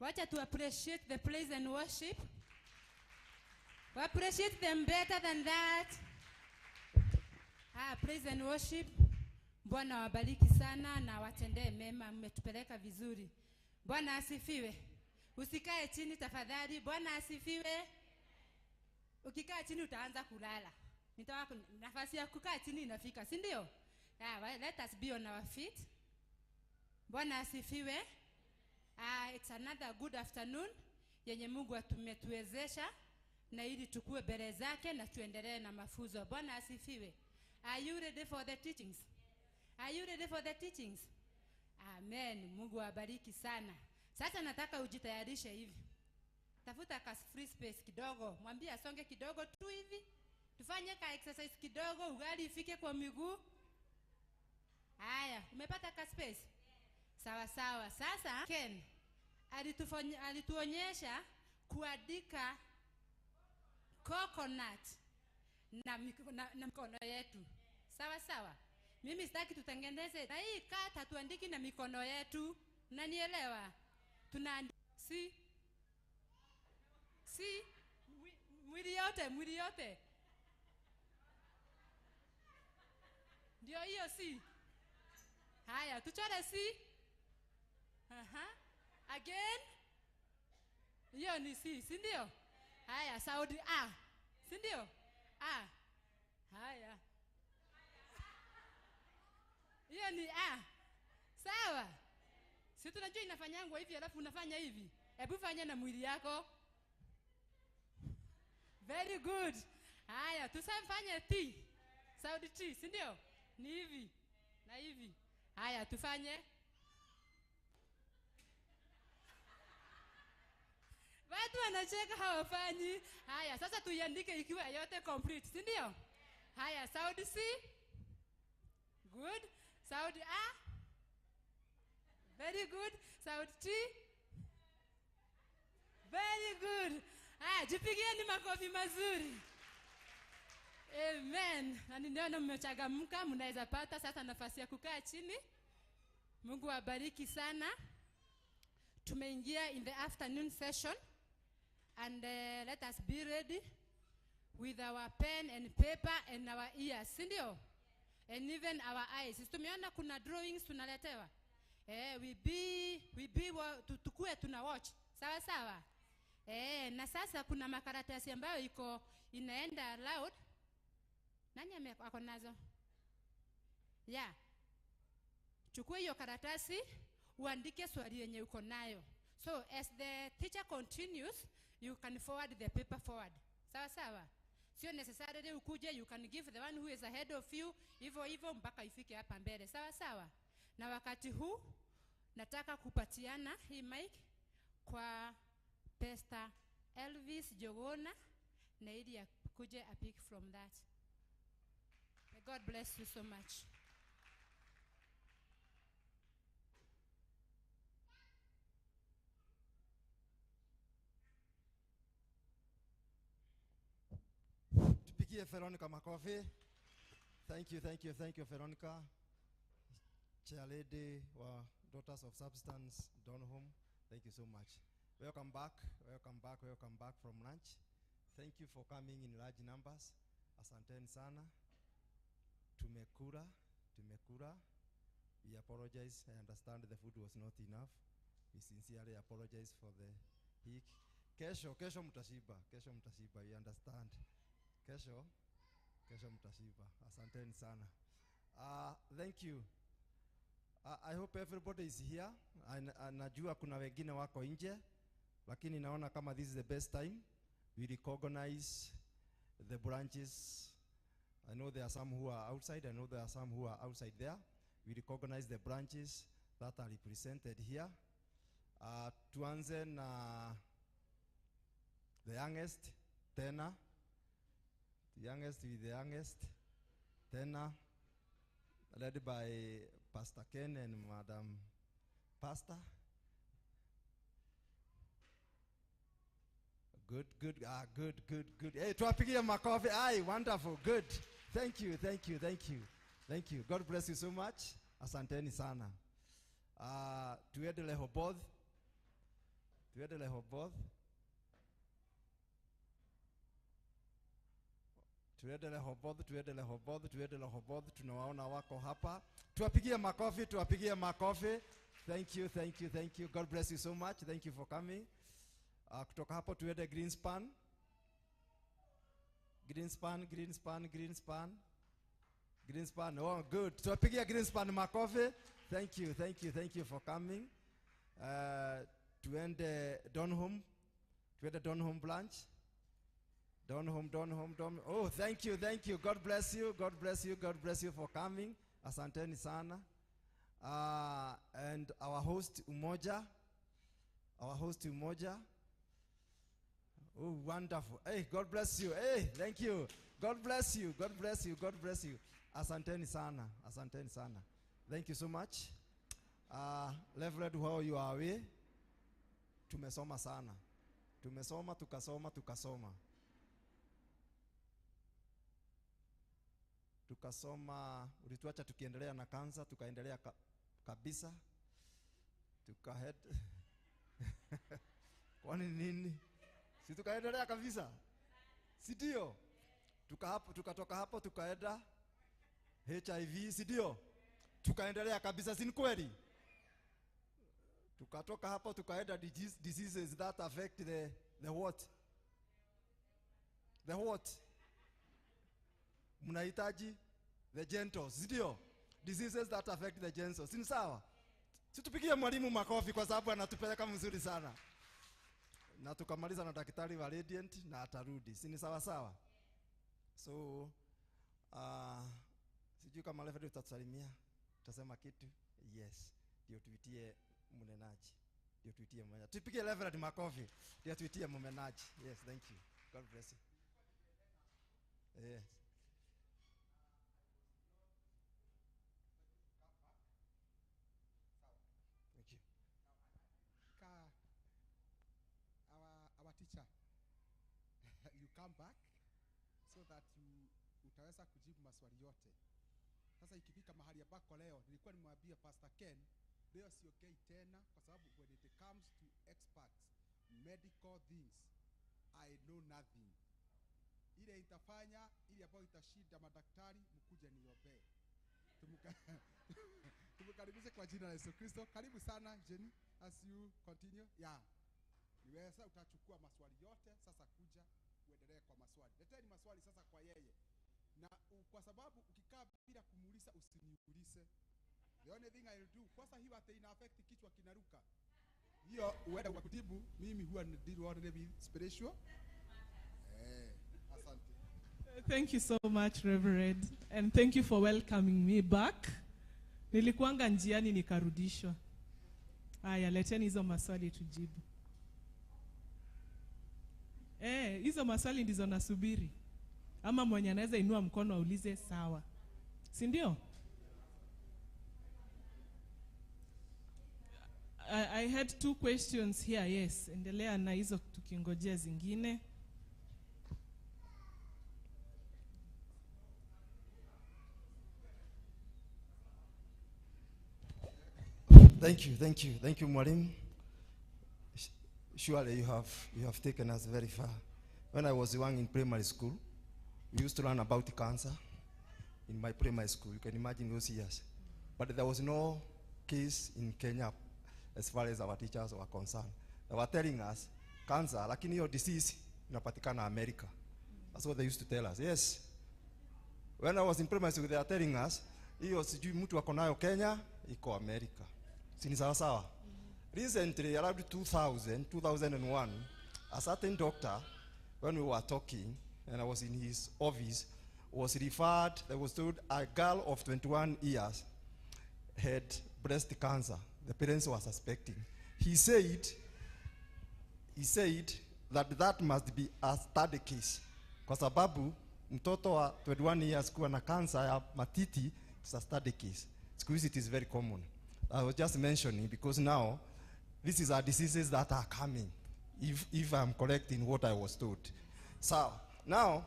Wacha to appreciate the praise and worship. We appreciate them better than that. Praise and worship. Bwana wabariki sana na watendee mema, mmetupeleka vizuri. Bwana asifiwe. Usikae chini tafadhali. Bwana asifiwe. Ukikaa chini utaanza kulala. Nitawapa nafasi ya kukaa chini inafika, si ndio? Let us be on our feet. Bwana asifiwe. It's another good afternoon yenye Mungu ametuwezesha na ili tukue mbele zake na tuendelee na mafunzo. Bwana asifiwe. Are you ready for the teachings? Are you ready for the teachings? Amen. Mungu awabariki sana. Sasa nataka ujitayarishe hivi. Tafuta ka free space kidogo. Mwambie asonge kidogo tu hivi. Tufanye ka exercise kidogo, ugali ifike kwa miguu. Haya, umepata ka space? Sawa sawa. Sasa Ken alituonyesha kuandika coconut na mikono yetu. Sawa sawa. Mimi sitaki tutengeneze na hii kata tuandiki na mikono yetu. Unanielewa? Tunaandika mwili yote. Ndio hiyo si. Haya, tuchore si. Again. Hiyo ni si ndio? Haya, Saudi si ndio? Haya. Hiyo ni sawa. Si tunajua inafanyangwa hivi alafu unafanya hivi. Hebu fanya na mwili yako. Very good. Haya, tusafanye T. Saudi T, si ndio? Ni hivi na hivi. Haya, tufanye. Watu wanacheka hawafanyi. Haya, sasa tuiandike ikiwa yote complete, si ndio? Haya, Saudi C. Good. Saudi A. Very good. Saudi T. Very good. Jipigieni makofi mazuri. Amen. Na ninaona mmechangamka, mnaweza pata sasa nafasi ya kukaa chini. Mungu awabariki sana. Tumeingia in the afternoon session and let us be ready with our pen and paper and our ears, si ndio? And even our eyes. Tumeona kuna drawings tunaletewa. Tukue tuna watch. Sawa sawa. Na sasa kuna makaratasi ambayo inaenda loud. Nani ako nazo? Chukua hiyo karatasi, uandike swali yenye uko nayo. So as the teacher continues, you can forward the paper forward. Sawa sawa. Sio necessarily ukuje, you can give the one who is ahead of you hivyo mpaka ifike hapa mbele. Sawa sawa. Na wakati huu nataka kupatiana hii mic kwa Pastor Elvis Jogona na ili akuje a pick from that. May God bless you so much. Tupigie Veronica makofi. Thank you Veronica. Chair lady wa Daughters of Substance Donholm. Thank you so much. Welcome back from lunch. Thank you for coming in large numbers. Asanteni sana. Tumekula. We apologize. I understand the food was not enough. We sincerely apologize for the heat. Kesho mtashiba. You understand? Kesho mtashiba. Asanteni sana. Thank you. I hope everybody is here. Najua kuna wengine wako nje, lakini naona kama this is the best time. We recognize the branches. I know there are some who are outside. I know there are some who are outside there. We recognize the branches that are represented here. Tuanze na the youngest, Tena. The youngest with the youngest, Tena, led by Pastor Ken and Madam Pastor. Good. Hey, tuwapigie makofi. Aye, wonderful. Good. Thank you. God bless you so much. Asanteni sana. Tuende Rehoboth. Tuende Rehoboth. Tuende Rehoboth. Tunawaona wako hapa. Tuwapigie makofi. Thank you. God bless you so much. Thank you for coming. Kutoka hapo tuende Greenspan. Oh, good. Tuwapigie Greenspan makofi. Thank you for coming. Tuende Donholm. Donholm branch. Donholm. Oh, thank you. God bless you for coming. Asanteni sana. And our host Umoja. Oh, wonderful. Hey, God bless you. Hey, thank you. God bless you. Asanteni sana. Thank you so much. Reverend, while you are away, tumesoma sana. Tukasoma, ulituacha tukiendelea na kansa, tukaendelea kabisa. Tukahead. Kwani nini? Si tukaendelea kabisa? Si ndio? Tukatoka hapo tukaenda HIV, si ndio? Tukaendelea kabisa, si kweli? Tukatoka hapo tukaenda diseases that affect the what? The what? Mnahitaji the genitals, si ndio? Diseases that affect the genitals. Si sawa? Situpigie mwalimu makofi kwa sababu anatupeleka mzuri sana. Na tukamaliza na daktari wa Radiant na atarudi. Si ni sawa? So sijui kama Reverend utatusalimia. Utasema kitu? Yes. Ndio tuitie mnenaji. Tupigie Reverend makofi. Ndio tuitie mnenaji. Yes, thank you. God bless you. Yes. Thank you. Our teacher, you come back so that utaweza kujibu maswali yote. Sasa ikifika mahali ambako leo nilikuwa nimwambia Pastor Ken leo siokei tena kwa sababu when it comes to experts medical things I know nothing. Ile itafanya ile ambayo itashinda madaktari mkuje niombe. Tumukaribishe kwa jina la Yesu Kristo. Karibu sana Jenny as you continue. Yeah. Niweza utachukua maswali yote sasa kuja uendelee kwa maswali. Leteni maswali sasa kwa yeye. Na kwa sababu ukikaa bila kumuuliza usiniulize. The only thing I'll do, kwanza hiyo ina affect kichwa kinaruka. Hiyo uende kwa kutibu, mimi huwa deal with spiritual. Asante. Thank you so much, Reverend, and thank you for welcoming me back. Nilikuanga njiani nikarudishwa. Haya, leteni hizo maswali tujibu. Hizo maswali ndizo nasubiri. Ama mwenye anaweza inua mkono aulize sawa. Si ndio? I had 2 questions here. Yes, endelea na hizo tukingojea zingine. Thank you, Mwalimu. Surely you have taken us very far. When I was young in primary school, we used to learn about cancer in my primary school. You can imagine those years. But there was no case in Kenya as far as our teachers were concerned. They were telling us cancer, lakini hiyo disease inapatikana America. That's what they used to tell us. Yes. When I was in primary school, they were telling us hiyo sijui mtu wako nayo Kenya, iko America. Sini sawa. Recently, around 2001, a certain doctor, when we were talking, and I was in his office, was referred, they was told a girl of 21 years had breast cancer. The parents were suspecting. He said that must be a study case. Kwa sababu mtoto wa 21 years kuwa na cancer ya matiti, it's a study case. Squeeze it is very common. I was just mentioning because now these are diseases that are coming, if I'm correct in what I was told. So, now,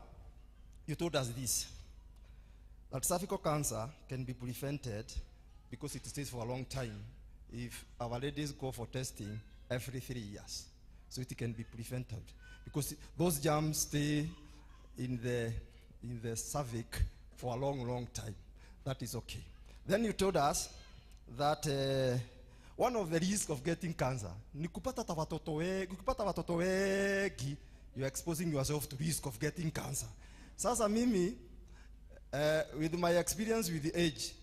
you told us this, that cervical cancer can be prevented because it stays for a long time if our ladies go for testing every 3 years. so it can be prevented, because those germs stay in the cervix for a long time. That is okay. Then you told us that one of the risks of getting cancer ni kupata watoto wengi. Ukipata watoto wengi, you are exposing yourself to risk of getting cancer. Sasa mimi with my experience with the age,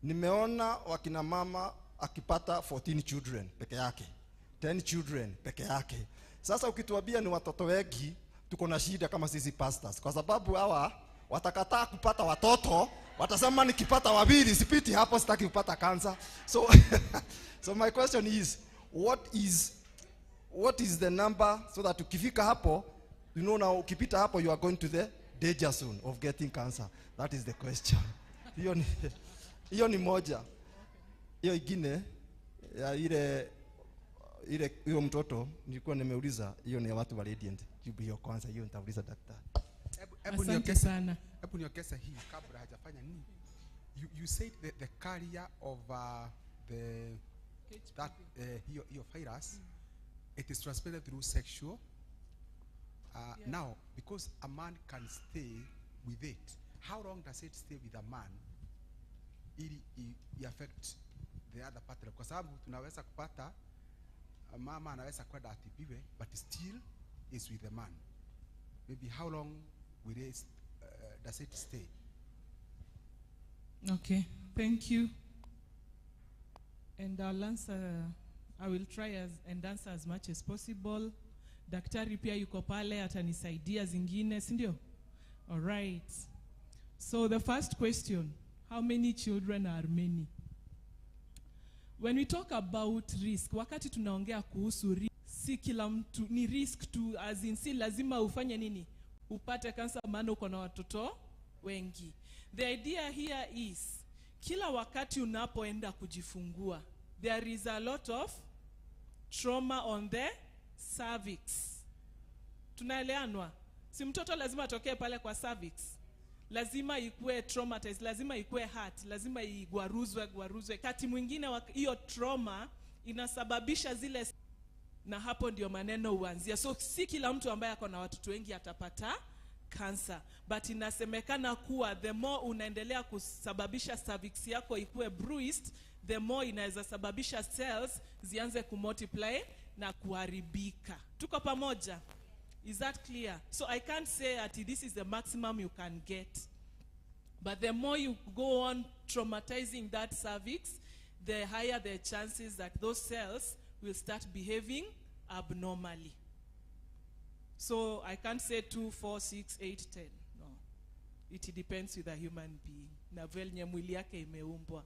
nimeona wakina mama akipata 14 children peke yake, 10 children peke yake. Sasa ukituambia ni watoto wengi, tuko na shida kama sisi pastors, kwa sababu hawa watakataa kupata watoto, watasema nikipata wawili sipiti hapo, sitaki kupata cancer. So so my question is, what is the number, so that ukifika hapo, you know, now ukipita hapo you are going to the danger zone of getting cancer. That is the question. Hiyo ni moja. Hiyo ingine ya ile hiyo mtoto nilikuwa nimeuliza, hiyo ni ya watu wa Radiant. Jibu hiyo kwanza, hiyo nitauliza daktari. Asante sana. Hebu niongeze hii kabla hajafanya nini. You said the carrier of your virus, it is transmitted through sexual. Now, because a man can stay with it, how long does it stay with a man ili affect the other partner? Kwa sababu tunaweza kupata mama anaweza kwenda atibiwe but still is with the man. Maybe how long does it stay? Okay, thank you. And I'll answer, I will try and answer as much as possible. Daktari pia yuko pale atanisaidia zingine, si ndio? All right. So the first question, how many children are many? When we talk about risk, wakati tunaongea kuhusu risk, si kila mtu ni risk tu, as in si lazima ufanye nini upate kansa maana uko na watoto wengi. The idea here is, kila wakati unapoenda kujifungua, there is a lot of trauma on the cervix. Tunaeleanwa? Si mtoto lazima atokee pale kwa cervix. Lazima ikue traumatized, lazima ikue hurt, lazima igwaruzwe. Kati mwingine hiyo trauma inasababisha zile, na hapo ndio maneno huanzia. So si kila mtu ambaye ako na watoto wengi atapata cancer, but inasemekana kuwa the more unaendelea kusababisha cervix yako ikue bruised, the more inaweza sababisha cells zianze kumultiply na kuharibika. Tuko pamoja? Is that clear? So I can't say that this is the maximum you can get. But the more you go on traumatizing that cervix, the higher the chances that those cells will start behaving abnormally. So I can't say 2, 4, 6, 8, 10. No. It depends with a human being. Na venye mwili yake imeumbwa.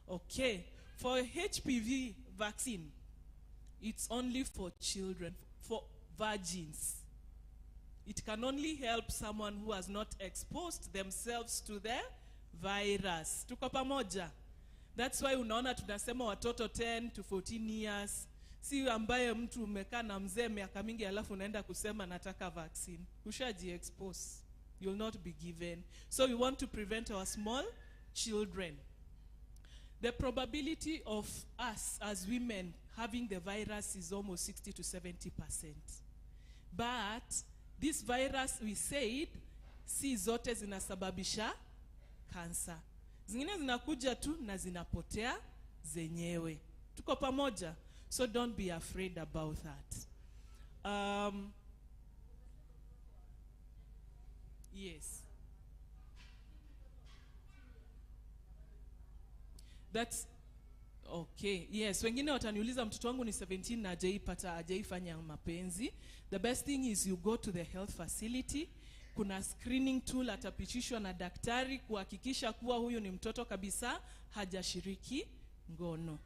Okay. For HPV vaccine, it's only for children, for virgins. It can only help someone who has not exposed themselves to the virus. Tuko pamoja? That's why unaona tunasema watoto 10 to 14 years. Si ambaye mtu umekaa na mzee miaka mingi alafu unaenda kusema nataka vaccine. Ushaji expose. You'll not be given. So we want to prevent our small children. The probability of us as women having the virus is almost 60 to 70%. But this virus, we said, si zote zinasababisha cancer. Zingine zinakuja tu na zinapotea zenyewe. Tuko pamoja? So don't be afraid about that. Yes. That's okay. Yes, wengine wataniuliza mtoto wangu ni 17 na hajaifanya mapenzi. The best thing is you go to the health facility. Kuna screening tool atapitishwa na daktari kuhakikisha kuwa huyu ni mtoto kabisa hajashiriki ngono.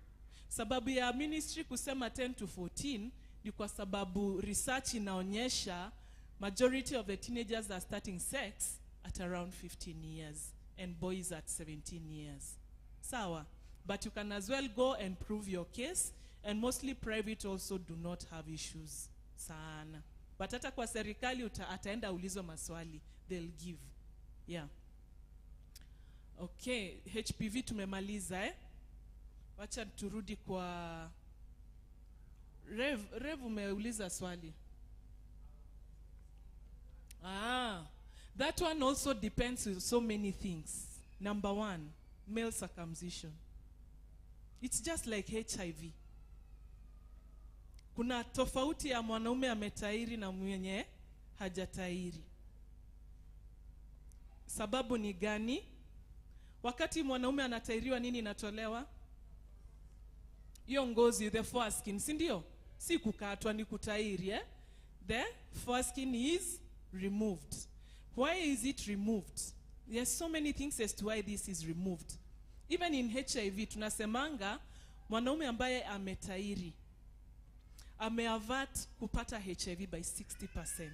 Sababu ya ministry kusema 10 to 14 ni kwa sababu research inaonyesha majority of the teenagers are starting sex at around 15 years and boys at 17 years. Sawa? But you can as well go and prove your case, and mostly private also do not have issues sana. But hata kwa serikali ataenda ulizo maswali, they'll give. Yeah. Okay, HPV tumemaliza Wacha turudi kwa Rev umeuliza swali. That one also depends on so many things. Number one, male circumcision. It's just like HIV. Kuna tofauti ya mwanaume ametairi na mwenye hajatairi. Sababu ni gani? Wakati mwanaume anatairiwa nini inatolewa? Hiyo ngozi, the foreskin, si ndio? Si kukatwa, ni kutairi, eh? The foreskin is removed. Why is it removed? There's so many things as to why this is removed. Even in HIV, tunasemanga mwanaume ambaye ametairi ameavert kupata HIV by 60%.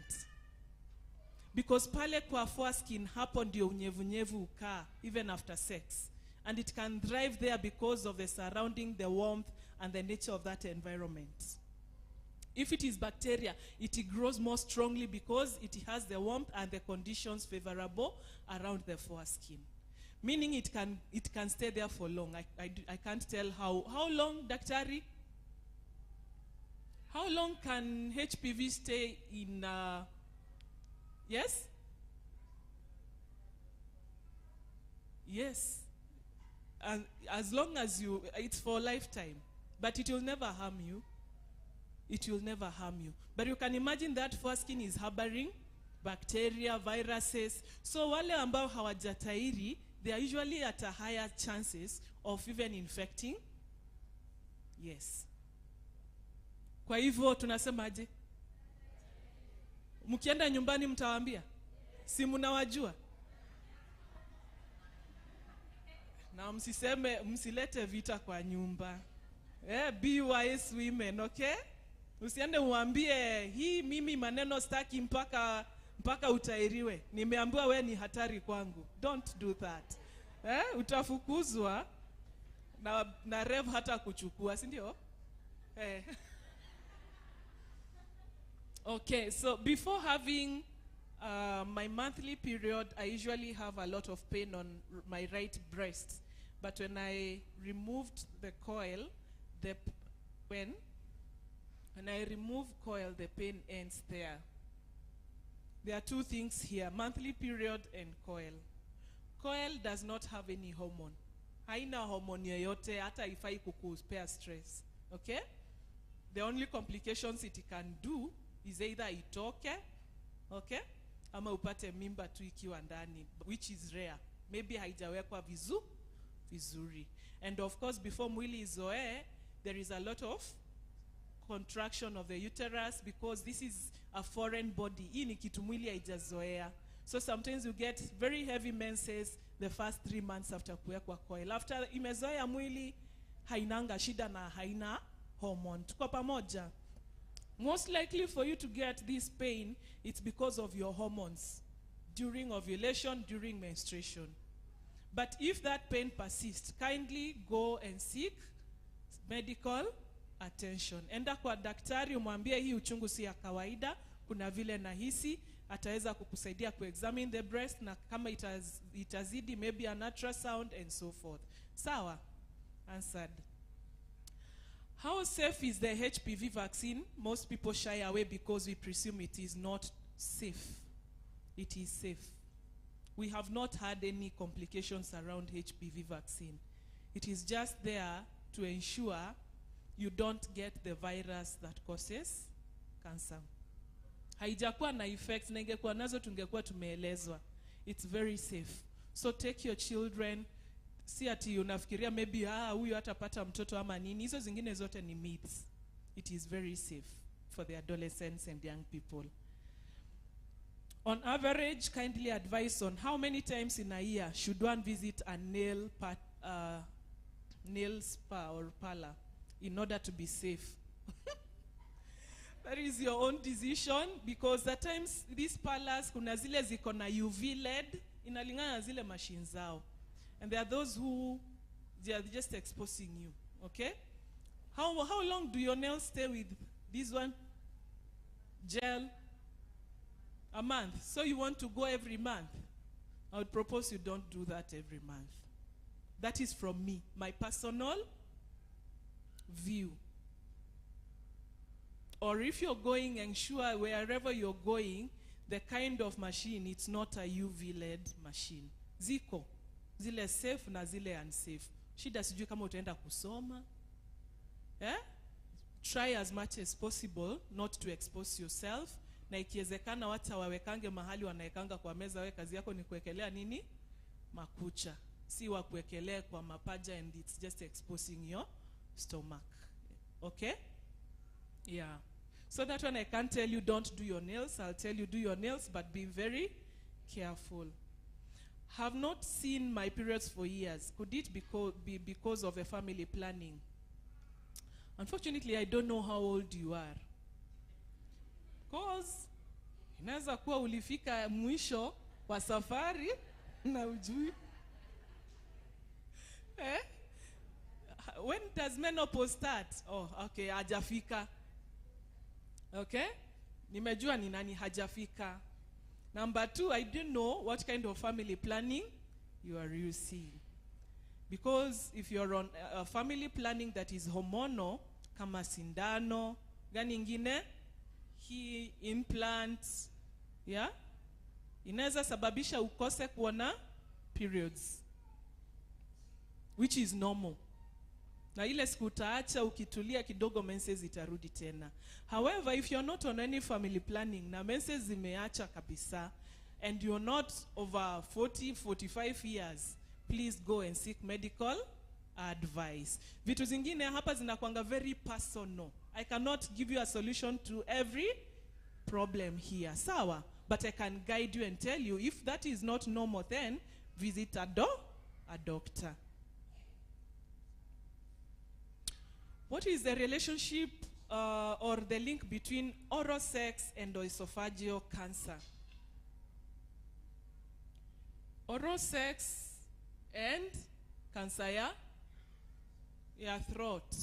Because pale kwa foreskin hapo ndio unyevunyevu ukaa even after sex. And it can thrive there because of the surrounding, the warmth, and the nature of that environment. If it is bacteria, it grows more strongly because it has the warmth and the conditions favorable around the foreskin. Meaning it can stay there for long. I can't tell how long, Daktari? How long can HPV stay in, yes? Yes. And as long as it's for a lifetime. But it will never harm you. It will never harm you. But you can imagine that foreskin is harboring bacteria, viruses. So wale ambao hawajatairi, they are usually at a higher chances of even infecting. Yes. Kwa hivyo tunasemaje? Mkienda nyumbani mtawaambia? Si mnawajua? Na msilete vita kwa nyumba. Be wise women, okay? Usiende uambie hii mimi maneno staki mpaka utairiwe. Nimeambiwa we ni hatari kwangu. Don't do that. Utafukuzwa na Rev hata kuchukua, si ndio? Okay, so before having my monthly period, I usually have a lot of pain on my right breast. But when I removed the coil, when I remove coil, the pain ends there. There are two things here, monthly period and coil. Coil does not have any hormone. Haina hormone yoyote, hata ifai kukupea stress. Okay? The only complications it can do is either itoke, okay? Ama upate mimba tu ikiwa ndani, which is rare. Maybe haijawekwa vizuri. And of course, before mwili izoe, there is a lot of contraction of the uterus because this is a foreign body. Hii ni kitu mwili haijazoea. So sometimes you get very heavy menses the first 3 months after kuwekwa coil. After imezoea mwili, hainanga shida na haina hormone. Tuko pamoja? Most likely for you to get this pain, it's because of your hormones during ovulation, during menstruation. But if that pain persists, kindly go and seek medical attention. Enda kwa daktari umwambie hii uchungu si ya kawaida, kuna vile nahisi, ataweza kukusaidia kuexamine the breast na kama itazidi maybe an ultrasound and so forth. Sawa? Answered. How safe is the HPV vaccine? Most people shy away because we presume it is not safe. It is safe. We have not had any complications around HPV vaccine. It is just there to ensure you don't get the virus that causes cancer. Haijakuwa na effects, na ingekuwa nazo tungekuwa tumeelezwa. It's very safe. So take your children. Si ati unafikiria maybe huyu hatapata mtoto ama nini. Hizo zingine zote ni myths. It is very safe for the adolescents and young people. On average, kindly advise on how many times in a year should one visit a nail spa or parlor in order to be safe. That is your own decision, because at times these parlors kuna zile ziko na UV LED, inalingana na zile machines zao. And there are those who they are just exposing you, okay? How long do your nails stay with this one? Gel? A month. So you want to go every month? I would propose you don't do that every month. That is from me, my personal view. Or if you're going, ensure wherever you're going, the kind of machine, it's not a UV LED machine. Ziko, zile safe na zile unsafe. Shida sijui kama utaenda kusoma. Try as much as possible not to expose yourself. Na ikiwezekana wata wawekange mahali wanaekanga kwa meza, we kazi yako ni kuwekelea nini? Makucha. Si wa kuwekelea kwa mapaja, and it's just exposing your stomach. Okay? Yeah. So that one I can't tell you don't do your nails. I'll tell you do your nails, but be very careful. Have not seen my periods for years. Could it be because of a family planning? Unfortunately, I don't know how old you are. Because inaweza kuwa ulifika mwisho wa safari na ujui. When does menopause start? Oh, okay, hajafika. Okay? Nimejua ni nani hajafika. Number 2, I don't know what kind of family planning you are using. Because if you're on a family planning that is hormonal, kama sindano, gani ingine, hii implants, yeah? Inaweza sababisha ukose kuona periods, which is normal. Na ile siku utaacha ukitulia kidogo menses itarudi tena. However, if you're not on any family planning na menses zimeacha kabisa, and you're not over 40, 45 years, please go and seek medical advice. Vitu zingine hapa zinakuanga very personal. I cannot give you a solution to every problem here. Sawa? But I can guide you and tell you if that is not normal, then visit a doctor. What is the relationship or the link between oral sex and esophageal cancer? Oral sex and cancer, yeah, throat.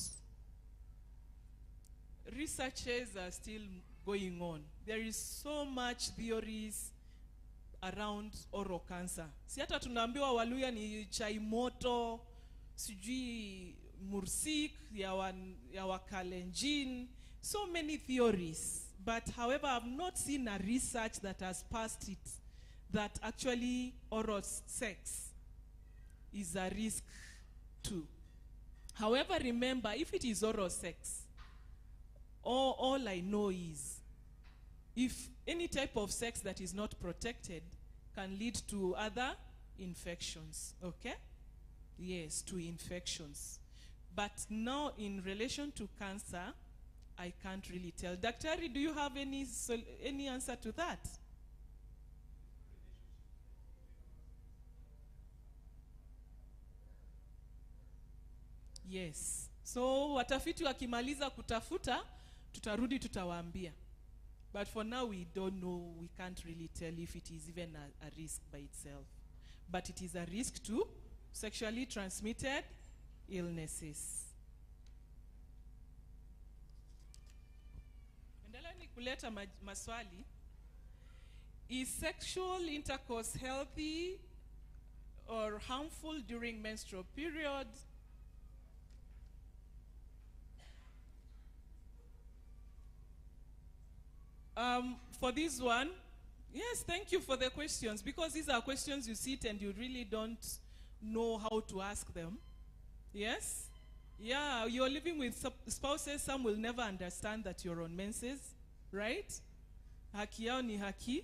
Researches are still going on. There is so much theories around oral cancer. Si hata tunaambiwa Waluya ni chai moto, sijui mursik, ya Wakalenjin, so many theories. But however, I've not seen a research that has passed it that actually oral sex is a risk too. However, remember, if it is oral sex, all I know is if any type of sex that is not protected can lead to other infections, okay? Yes, to infections. But now in relation to cancer, I can't really tell. Daktari, do you have any answer to that? Yes. So watafiti wakimaliza kutafuta, tutarudi tutawaambia. But for now we don't know, we can't really tell if it is even a risk by itself. But it is a risk to sexually transmitted illnesses. Endeleni kuleta maswali. Is sexual intercourse healthy or harmful during menstrual period? For this one, yes, thank you for the questions, because these are questions you sit and you really don't know how to ask them. Yes? Yeah, you're living with spouses, some will never understand that you're on menses, right? Haki yao ni haki.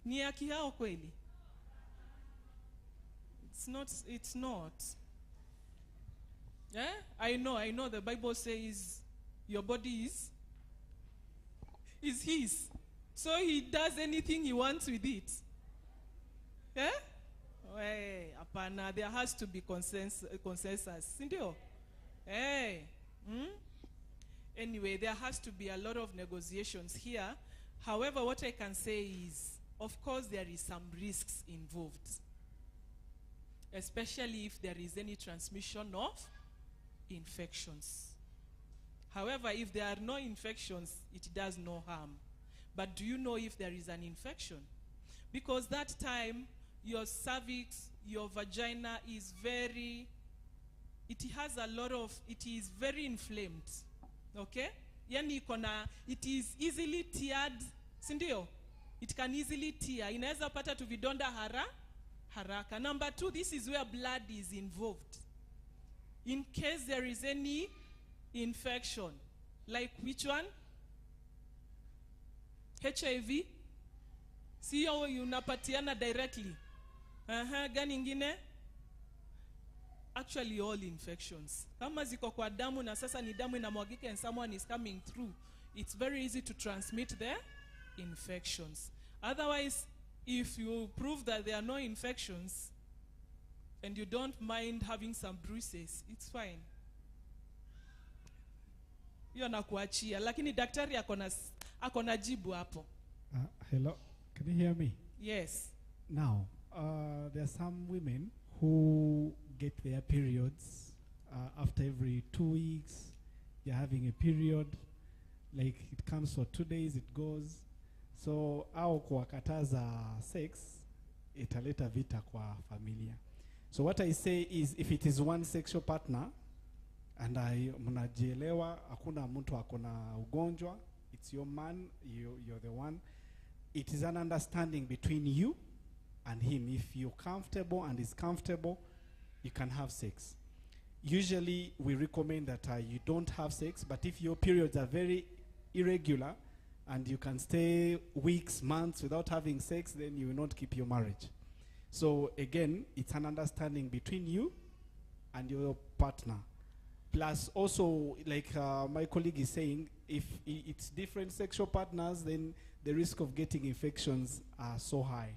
Ni haki yao kweli? It's not. Yeah? I know the Bible says your body is his. So he does anything he wants with it. Yeah? Hey, apana, there has to be consensus. Sindio? Hey. Anyway, there has to be a lot of negotiations here. However, what I can say is, of course, there is some risks involved. Especially if there is any transmission of infections. However, if there are no infections, it does no harm. But do you know if there is an infection? Because that time, your cervix, your vagina is it is very inflamed. Okay? yani iko na, it is easily teared, si ndio? It can easily tear. Inaweza pata tu vidonda haraka. Number 2, this is where blood is involved. In case there is any infection, like which one? HIV. Sio unapatiana directly. Gani ingine? Actually all infections. Kama ziko kwa damu na sasa ni damu inamwagika and someone is coming through, it's very easy to transmit the infections. Otherwise, if you prove that there are no infections and you don't mind having some bruises, it's fine. Hiyo nakuachia, lakini daktari akona jibu hapo. Hello, can you hear me? Yes. Now, there are some women who get their periods after every 2 weeks. They're having a period, like it comes for 2 days, it goes. So, au kuwakataza sex, italeta vita kwa familia. So what I say is, if it is one sexual partner, and mnajielewa, hakuna mtu akona ugonjwa, it's your man, you're the one, it is an understanding between you and him. If you're comfortable and he's comfortable, you can have sex. Usually we recommend that you don't have sex, but if your periods are very irregular and you can stay weeks, months without having sex, then you will not keep your marriage. So again, it's an understanding between you and your partner. Plus also, like my colleague is saying, if it's different sexual partners, then the risk of getting infections are so high.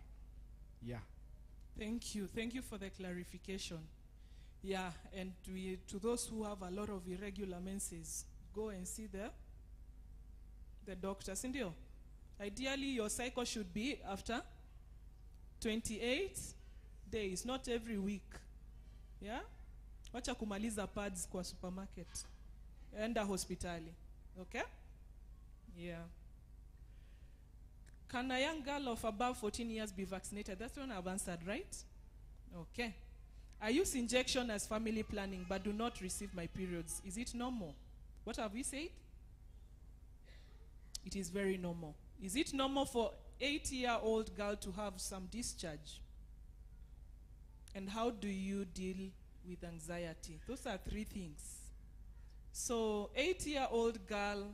Yeah. Thank you for the clarification. Yeah, and to those who have a lot of irregular menses, go and see the doctor. Sindio? Ideally, your cycle should be after 28 days, not every week. Yeah? Wacha kumaliza pads kwa supermarket. Enda hospitali. Okay? Yeah. Can a young girl of above 14 years be vaccinated? That's one I've answered, right? Okay. I use injection as family planning but do not receive my periods. Is it normal? What have we said? It is very normal. Is it normal for 8-year-old girl to have some discharge? And how do you deal with anxiety? Those are 3 things. So 8-year-old girl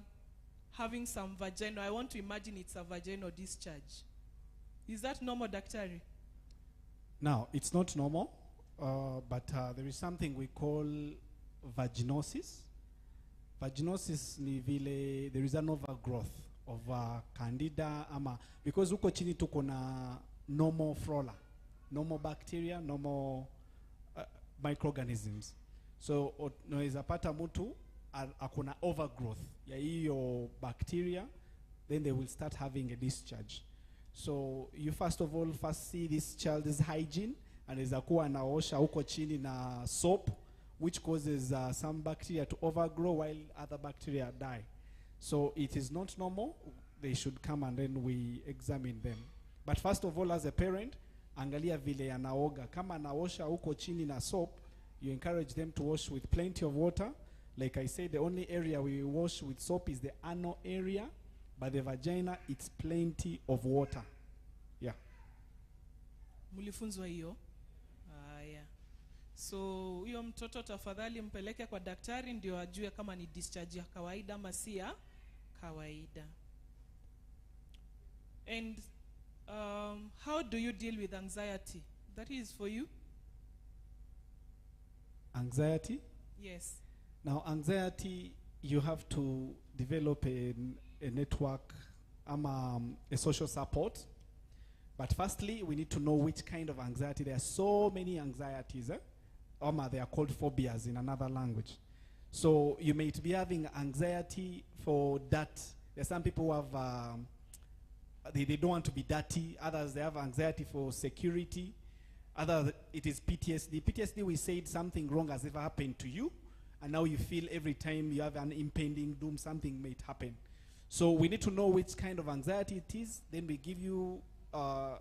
having some vaginal, I want to imagine it's a vaginal discharge. Is that normal, Daktari? Now, it's not normal, but there is something we call vaginosis. Vaginosis ni vile there is an overgrowth of candida ama, because uko chini tuko na normal flora, normal bacteria, normal microorganisms. So unaweza pata mtu akona overgrowth ya hiyo bacteria, then they will start having a discharge. So you first of all see this child's hygiene, anaweza kuwa anaosha huko chini na soap, which causes some bacteria to overgrow while other bacteria die. So it is not normal. They should come and then we examine them. But first of all, as a parent, angalia vile anaoga. Kama anaosha huko chini na soap, you encourage them to wash with plenty of water. Like I said, the only area we wash with soap is the anal area, but the vagina, it's plenty of water. Yeah. Mulifunzwa hiyo? Yeah. So huyo mtoto tafadhali mpeleke kwa daktari ndio ajue kama ni discharge ya kawaida ama si ya kawaida. And how do you deal with anxiety? That is for you? Anxiety? Yes. Now, anxiety, you have to develop a network, a social support. But firstly, we need to know which kind of anxiety. There are so many anxieties. They are called phobias in another language. So you may be having anxiety for that. There are some people who have, they don't want to be dirty. Others, they have anxiety for security. Others, it is PTSD. PTSD, we said something wrong has ever happened to you. And now you feel every time you have an impending doom, something may happen. So we need to know which kind of anxiety it is. Then we give you a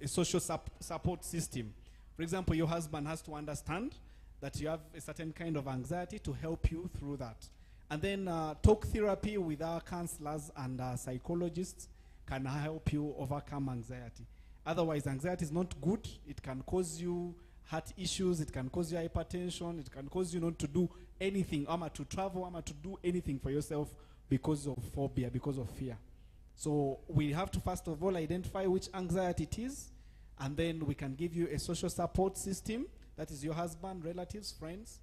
social support system. For example, your husband has to understand that you have a certain kind of anxiety to help you through that. And then talk therapy with our counselors and psychologists can help you overcome anxiety. Otherwise, anxiety is not good. It can cause you heart issues. It can cause you hypertension. It can cause you not to do anything, to travel, to do anything for yourself because of phobia, because of fear. So we have to first of all identify which anxiety it is, and then we can give you a social support system. That is your husband, relatives, friends.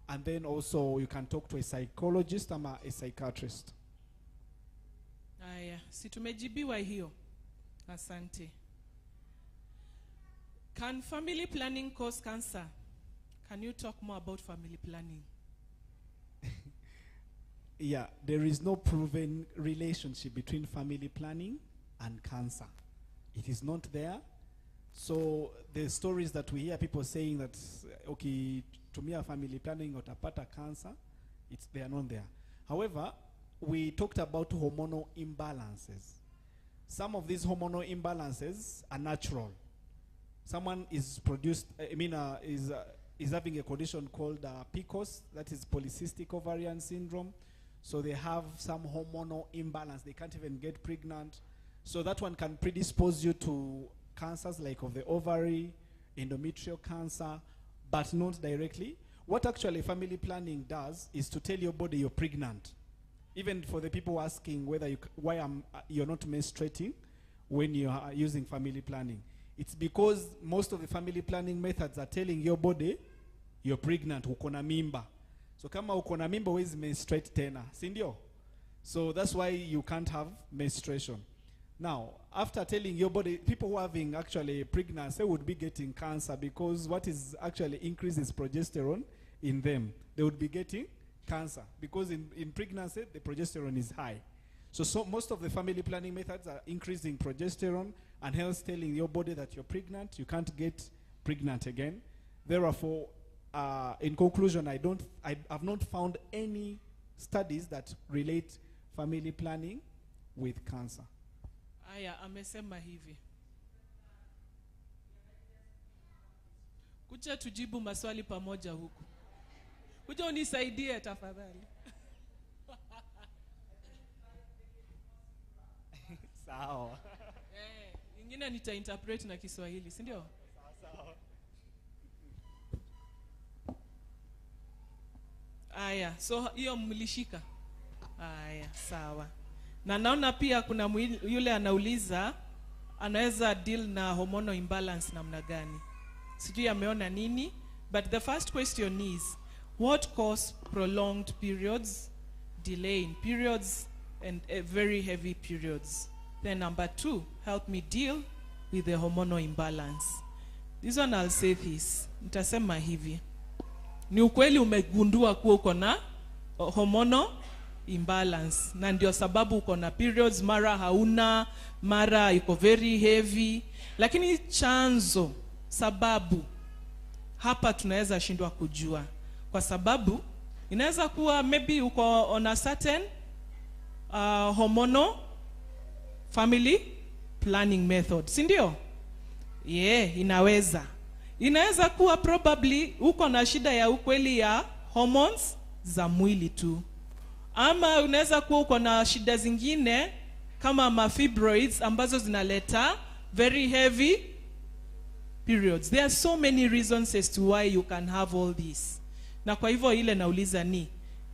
And then also you can talk to a psychologist or a psychiatrist. Aya, si tumejibiwa hiyo. Asante. Can family planning cause cancer? Can you talk more about family planning? Yeah, there is no proven relationship between family planning and cancer. It is not there. So the stories that we hear people saying that, okay, to me a family planning utapata cancer, they are not there. However, we talked about hormonal imbalances. Some of these hormonal imbalances are natural. Someone is is having a condition called PCOS, that is polycystic ovarian syndrome. So they have some hormonal imbalance. They can't even get pregnant. So that one can predispose you to cancers like of the ovary, endometrial cancer, but not directly. What actually family planning does is to tell your body you're pregnant. Even for the people asking whether you're not menstruating when you are using family planning. It's because most of the family planning methods are telling your body you're pregnant, uko na mimba. So kama uko na mimba huwezi menstruate tena, si ndio? So that's why you can't have menstruation. Now, after telling your body, people who are having actually pregnancy would be getting cancer because what is actually increases progesterone in them. They would be getting cancer because in pregnancy, the progesterone is high. So most of the family planning methods are increasing progesterone and hence telling your body that you're pregnant, you can't get pregnant again. Therefore, in conclusion, I've not found any studies that relate family planning with cancer. Aya, amesema hivi. Kuja tujibu maswali pamoja huku. Kuja unisaidie tafadhali. Sawa. Ingine nita-interpret na Kiswahili, si ndio? Sawa. Aya, so hiyo mlishika. Aya, sawa. Na naona pia kuna yule anauliza anaweza deal na hormonal imbalance namna gani. Sijui ameona nini, but the first question is what cause prolonged periods, delay in periods and very heavy periods? Then number 2, help me deal with the hormonal imbalance. This one I'll say this. Nitasema hivi. Ni ukweli umegundua kuwa uko na hormonal imbalance na ndio sababu uko na periods mara hauna, mara iko very heavy, lakini chanzo, sababu hapa tunaweza shindwa kujua kwa sababu inaweza kuwa maybe uko on a certain hormonal family planning method, si ndio? Inaweza kuwa probably uko na shida ya ukweli ya hormones za mwili tu. Ama unaweza kuwa uko na shida zingine kama fibroids ambazo zinaleta very heavy periods. There are so many reasons as to why you can have all this. Na kwa hivyo ile nauliza ni,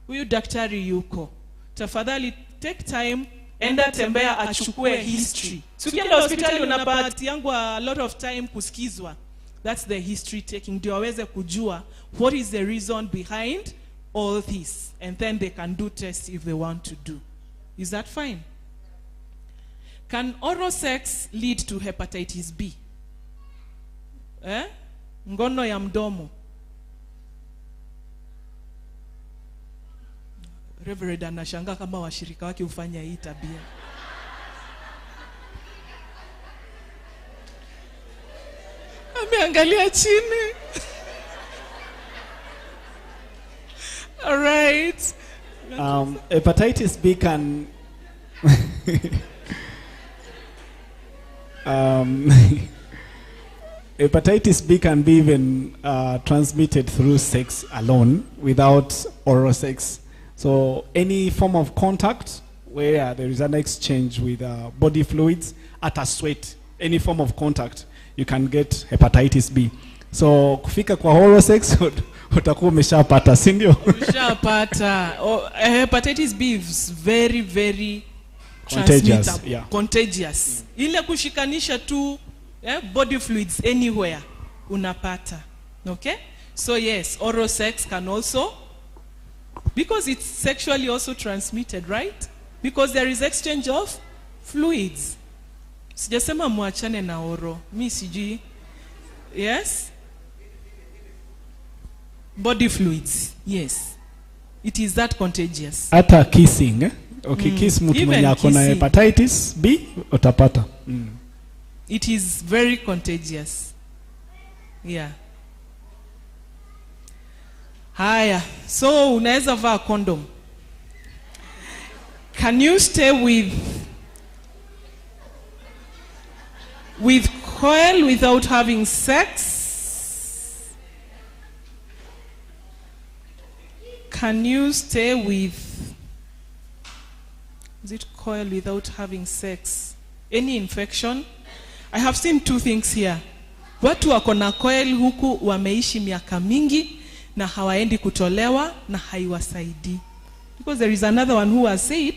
huyu daktari yuko, tafadhali take time, enda tembea achukue history. Ukienda hospitali unapata yangu a lot of time kusikizwa. That's the history taking. Ndio waweze kujua what is the reason behind all this, and then they can do tests if they want to do. Is that fine? Can oral sex lead to hepatitis B? Ngono ya mdomo. Reverend anashangaa kama washirika wake ufanya hii tabia. Ameangalia chini. All right. Hepatitis B can hepatitis B can be even transmitted through sex alone without oral sex. So any form of contact where there is an exchange with body fluids, at a sweat, any form of contact, you can get hepatitis B. So kufika kwa oral sex utakuwa umeshapata, si ndio? Umeshapata. Hepatitis B is very very Contagious, transmittable, yeah. contagious. Ile kushikanisha tu body fluids anywhere unapata. Okay? So yes, oral sex can also, because it's sexually also transmitted, right? Because there is exchange of fluids. Sijasema muachane na oro. Mi sijui. Yes? Body fluids. Yes. It is that contagious. Hata kissing, okay, kiss mtu Even mwenye ako na kissing. hepatitis B utapata. It is very contagious. Yeah. Haya. So unaweza vaa condom. Can you stay with coil without having sex? Can you stay with, is it coil without having sex? Any infection? I have seen two things here. Watu wako na coil huku wameishi miaka mingi na hawaendi kutolewa na haiwasaidi. Because there is another one who has said,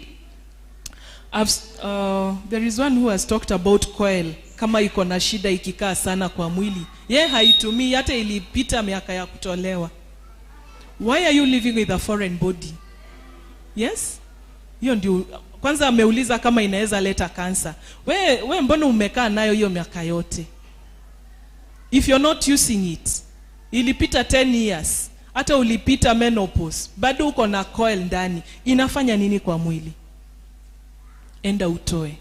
there is one who has talked about coil kama iko na shida ikikaa sana kwa mwili. Ye haitumii hata ilipita miaka ya kutolewa. Why are you living with a foreign body? Yes? Hiyo ndio kwanza ameuliza kama inaweza leta cancer. We mbona umekaa nayo hiyo miaka yote? If you're not using it, ilipita 10 years, hata ulipita menopause, bado uko na coil ndani, inafanya nini kwa mwili? Enda utoe.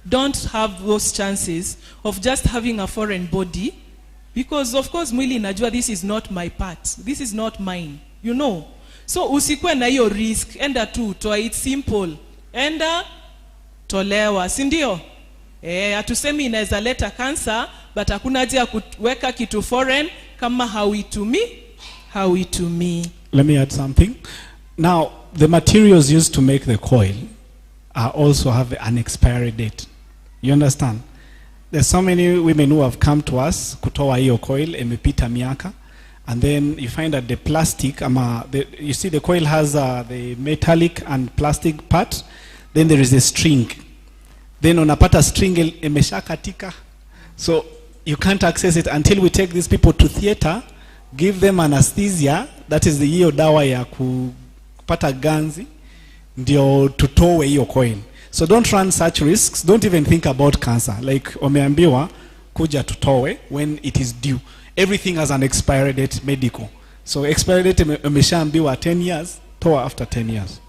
Don't have those chances of just having a foreign body, because of course mwili inajua this is not my part, this is not mine, you know. So usikwe na hiyo risk, enda tu utoe. It's simple. Enda tolewa, si ndio? Hatusemi inaweza leta cancer, but hakuna haja ya kuweka kitu foreign kama hauitumii. Let me add something. Now, the materials used to make the coil also have an expiry date. You understand? There's so many women who have come to us kutoa hiyo coil imepita miaka, and then you find that the plastic you see the coil has the metallic and plastic part, then there is a string, then unapata string imeshakatika, so you can't access it until we take these people to theater, give them anesthesia, that is the hiyo dawa ya kupata ganzi ndio tutowe hiyo coil. So don't run such risks. Don't even think about cancer. Like umeambiwa kuja tutowe when it is due. Everything has an expiry date medical. So expiry date umeshaambiwa 10 years, toa after 10 years.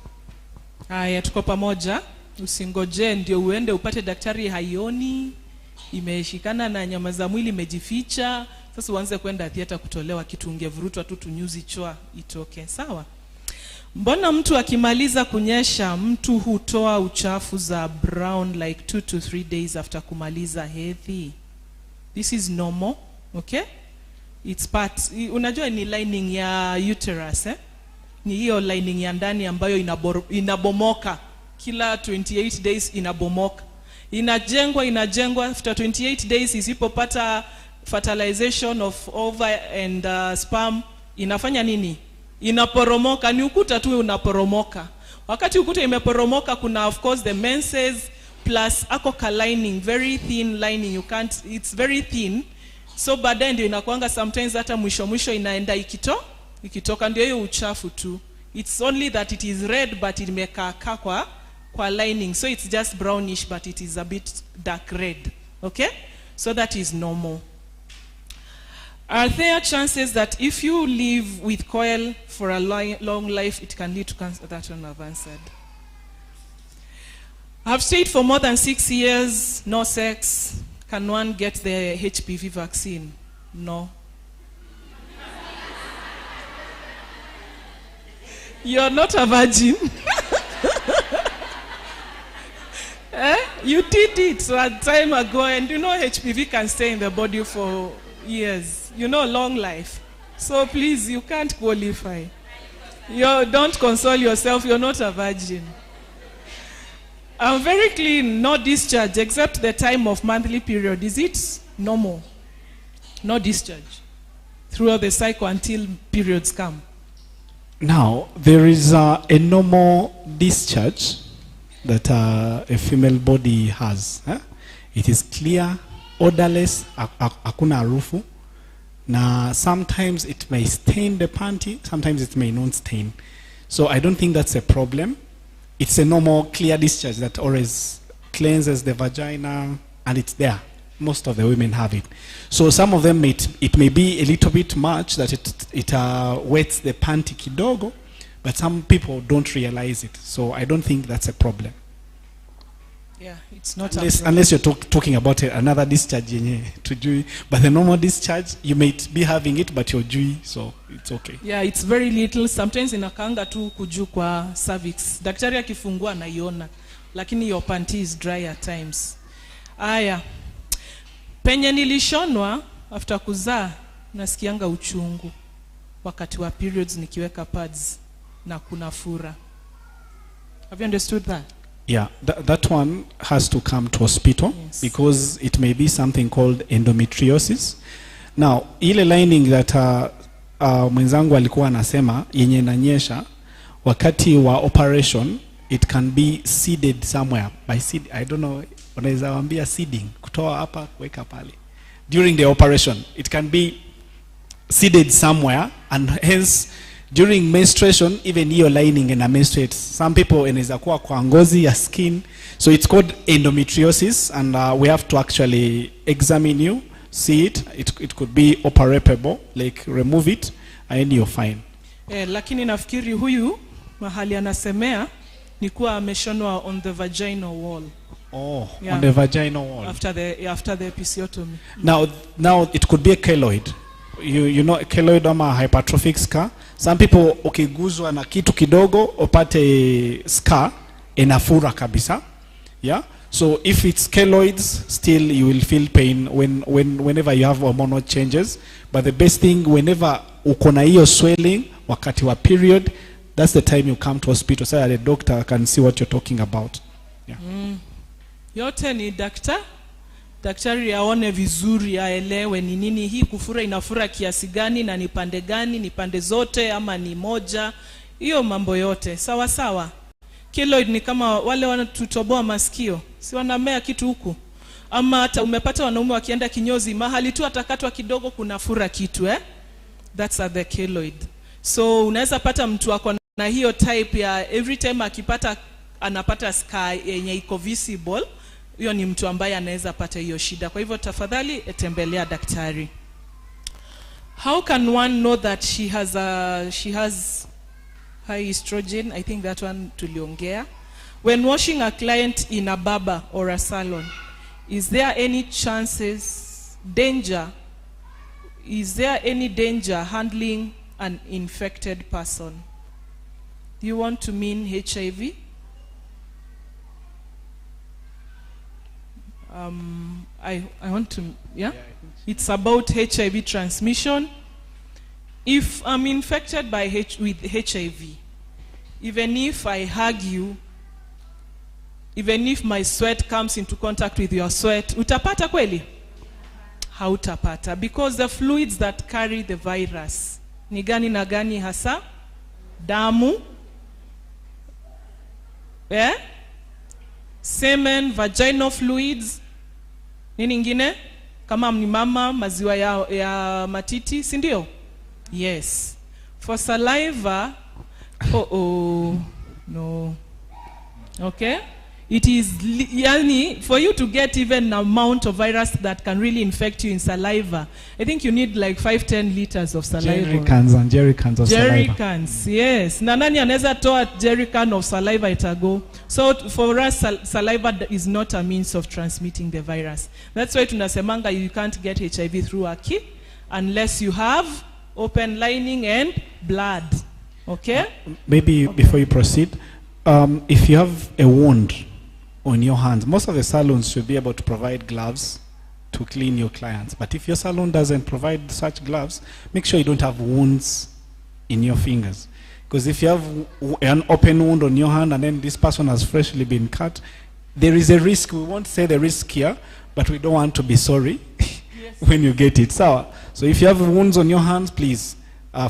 Haya, tuko pamoja. Usingoje ndio uende upate daktari haioni, imeshikana na nyama za mwili imejificha, sasa uanze kwenda theater kutolewa kitu ungevurutwa tu tunyuzi chwa itoke. Sawa? Mbona mtu akimaliza kunyesha mtu hutoa uchafu za brown like 2 to 3 days after kumaliza hedhi? This is normal, okay? It's part, unajua ni lining ya uterus, ni hiyo lining ya ndani ambayo inabomoka kila 28 days, inabomoka, inajengwa after 28 days. Isipopata fertilization of ovary and sperm, inafanya nini? Inaporomoka. Ni ukuta tu unaporomoka. Wakati ukuta imeporomoka, kuna of course the menses plus akoka lining, very thin lining, it's very thin. So baadaye ndio inakuanga sometimes hata mwisho inaenda ikitoka, ndio hiyo uchafu tu. It's only that it is red but it imekaa kwa lining, so it's just brownish but it is a bit dark red. Okay? So that is normal. Are there chances that if you live with coil for a long life, it can lead to cancer? That one I've answered. I've stayed for more than 6 years, no sex. Can one get the HPV vaccine? No. You're not a virgin. You did it a time ago, and you know HPV can stay in the body for years. You know, long life. So please, you can't qualify. You don't console yourself, you're not a virgin. I'm very clean, no discharge, except the time of monthly period. Is it normal? No discharge throughout the cycle until periods come. Now, there is a normal discharge that a female body has. It is clear, odorless, hakuna harufu. Now, sometimes it may stain the panty, sometimes it may not stain. So I don't think that's a problem. It's a normal clear discharge that always cleanses the vagina, and it's there. Most of the women have it. So some of them, it may be a little bit much that it wets the panty kidogo, but some people don't realize it. So I don't think that's a problem. Yeah, it's not unless you're talking about another discharge tujui, but the normal discharge, you might be having it but you're jui, so it's okay. Yeah, it's very little. Sometimes inakanga tu kuju kwa cervix. Daktari akifungua naiona, lakini your panty is dry at times. Aya, penye nilishonwa after kuzaa nasikianga uchungu wakati wa periods nikiweka pads na kuna fura. Have you understood that? Yeah, that one has to come to hospital, yes, because it may be something called endometriosis. Now, ile lining that mwenzangu alikuwa anasema yenye inanyesha wakati wa operation, it can be seeded somewhere by seed. I don't know, unaweza waambia seeding, kutoa hapa kuweka pale. During the operation, it can be seeded somewhere, and hence during menstruation, even your lining and a menstruate, some people inaweza kuwa kwa ngozi ya skin. So it's called endometriosis, and we have to actually examine you, see it. It could be operable, like remove it, and you're fine. Lakini nafikiri huyu mahali anasemea ni kuwa ameshonwa on the vaginal wall. Oh, yeah, on the vaginal wall. After the episiotomy. Now it could be a keloid. You know, a keloid ama hypertrophic scar. Some people ukiguzwa na kitu kidogo upate scar inafura kabisa. Yeah. So if it's keloids, still you will feel pain whenever you have hormonal changes. But the best thing, whenever uko na hiyo swelling wakati wa period, that's the time you come to hospital so that the doctor can see what you're talking about. Yeah. Yote ni daktari aone vizuri, aelewe ni nini hii kufura, inafura kiasi gani na ni pande gani, ni pande zote ama ni moja, hiyo mambo yote sawa sawa. Keloid ni kama wale wanatutoboa masikio, si wanamea kitu huku, ama hata umepata wanaume wakienda kinyozi mahali tu atakatwa kidogo kuna fura kitu that's the keloid. So unaweza pata mtu wako na hiyo type ya every time akipata anapata scar yenye iko visible, hiyo ni mtu ambaye anaweza pata hiyo shida. Kwa hivyo tafadhali tembelea daktari. How can one know that she has high estrogen? I think that one tuliongea. When washing a client in a barber or a salon, is there any danger handling an infected person? Do you want to mean HIV? I want to, yeah? It's about HIV transmission. If I'm infected with HIV, even if I hug you, even if my sweat comes into contact with your sweat, utapata kweli? Hautapata, because the fluids that carry the virus ni gani na gani hasa? Damu, semen, vaginal fluids, nini ingine? Kama ni mama, maziwa ya matiti, si ndio? Yes. For saliva, no. Okay? It is, yani, for you to get even an amount of virus that can really infect you in saliva, I think you need like 5-10 liters of saliva. Jerrycans and jerrycans of saliva. Jerrycans, yes. Na nani anaweza toa jerrycan of saliva itago? So for us, saliva is not a means of transmitting the virus. That's why tunasemanga you can't get HIV through a key unless you have open lining and blood. Okay? Maybe before you proceed, if you have a wound on your hands, most of the salons should be able to provide gloves to clean your clients. But if your salon doesn't provide such gloves, make sure you don't have wounds in your fingers. Because if you have an open wound on your hand and then this person has freshly been cut, there is a risk. We won't say the risk here, but we don't want to be sorry when you get it. So if you have wounds on your hands, please,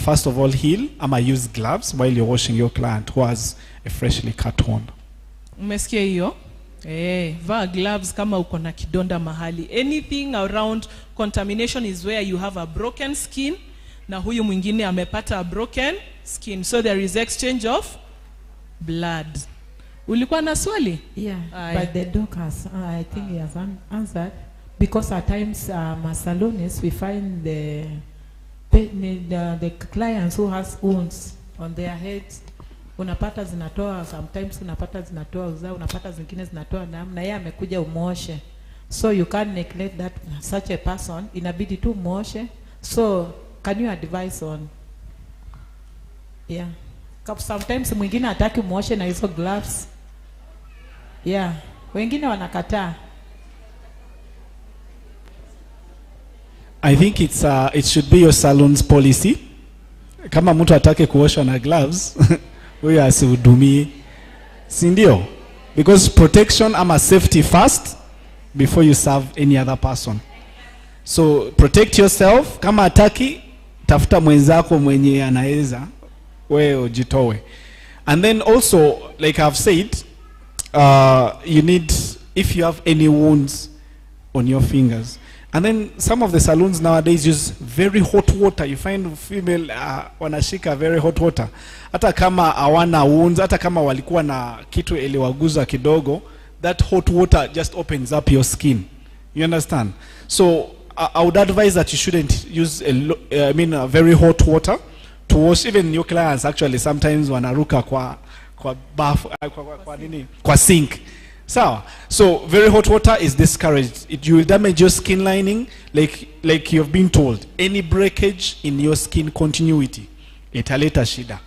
first of all, heal. Use gloves while you're washing your client who has a freshly cut wound. Umesikia hiyo? Vaa gloves kama uko na kidonda mahali. Anything around contamination is where you have a broken skin na huyu mwingine amepata a broken skin. So there is exchange of blood. Ulikuwa na swali? Yeah, Aye. but the doc has, I think he has answered. Because at times, as salonists, we find the clients who has wounds on their heads, unapata zinatoa, sometimes unapata zinatoa uzao, unapata zingine zinatoa damu, na yeye amekuja umoshe. So you can't neglect that such a person, inabidi tu umoshe. So can you advise on? Yeah. Sometimes mwingine hataki umoshe na hizo gloves. Yeah. Wengine wanakataa. I think it should be your salon's policy. Kama mtu atake kuosha na gloves, huyo asihudumie. Si ndio? Because protection ama safety first before you serve any other person. So protect yourself. Kama ataki, tafuta mwenzako mwenye anaweza, wewe ujitoe. And then also, like I've said, you need, if you have any wounds on your fingers. And then some of the salons nowadays use very hot water. You find female wanashika very hot water. Hata kama hawana wounds, hata kama walikuwa na kitu iliwaguza kidogo, that hot water just opens up your skin. You understand? So I would advise that you shouldn't use a very hot water to wash. Even your clients actually sometimes wanaruka kwa bath, kwa sink. So very hot water is discouraged. You will damage your skin lining, like you've been told. Any breakage in your skin continuity, italeta shida.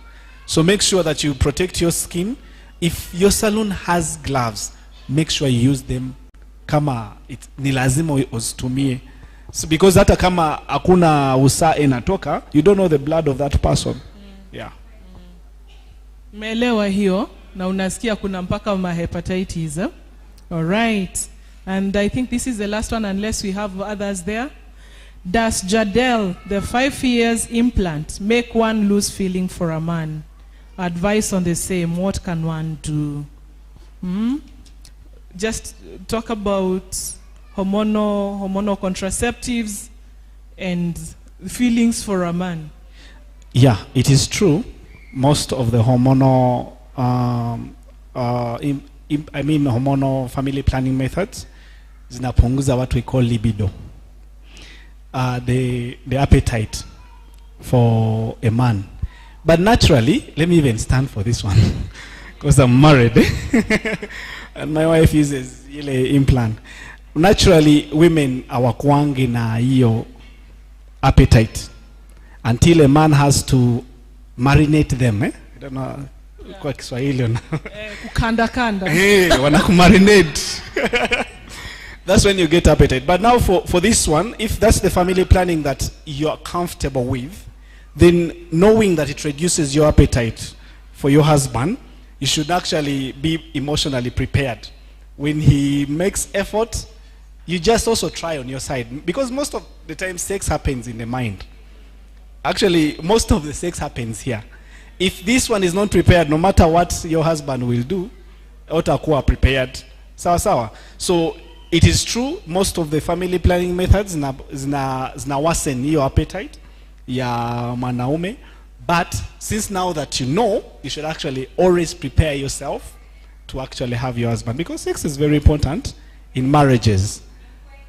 So make sure that you protect your skin. If your salon has gloves, make sure you use them. Kama ni lazima uzitumie. So because hata kama hakuna usaa inatoka, you don't know the blood of that person. Yeah. Umeelewa hiyo? Na unasikia kuna mpaka hepatitis. All right. And I think this is the last one unless we have others there. Does Jadel, the 5 years implant, make one lose feeling for a man? Advice on the same. What can one do? Just talk about hormonal contraceptives and feelings for a man. Yeah, it is true. Most of the hormonal hormonal family planning methods zinapunguza what we call libido, the appetite for a man. But naturally, let me even stand for this one because I'm married and my wife uses ile implant. Naturally, women hawakwangi na hiyo appetite until a man has to marinate them. I don't know kwa Kiswahili na kanda wanakumarinate. That's when you get appetite. But now for this one, if that's the family planning that you're comfortable with, then knowing that it reduces your appetite for your husband, you should actually be emotionally prepared. When he makes effort, you just also try on your side. Because most of the time sex happens in the mind. Actually, most of the sex happens here. If this one is not prepared, no matter what your husband will do, utakuwa prepared. Sawa sawa. So it is true, most of the family planning methods zina worsen your appetite ya mwanaume. But since now that you know, you should actually always prepare yourself to actually have your husband. Because sex is very important in marriages.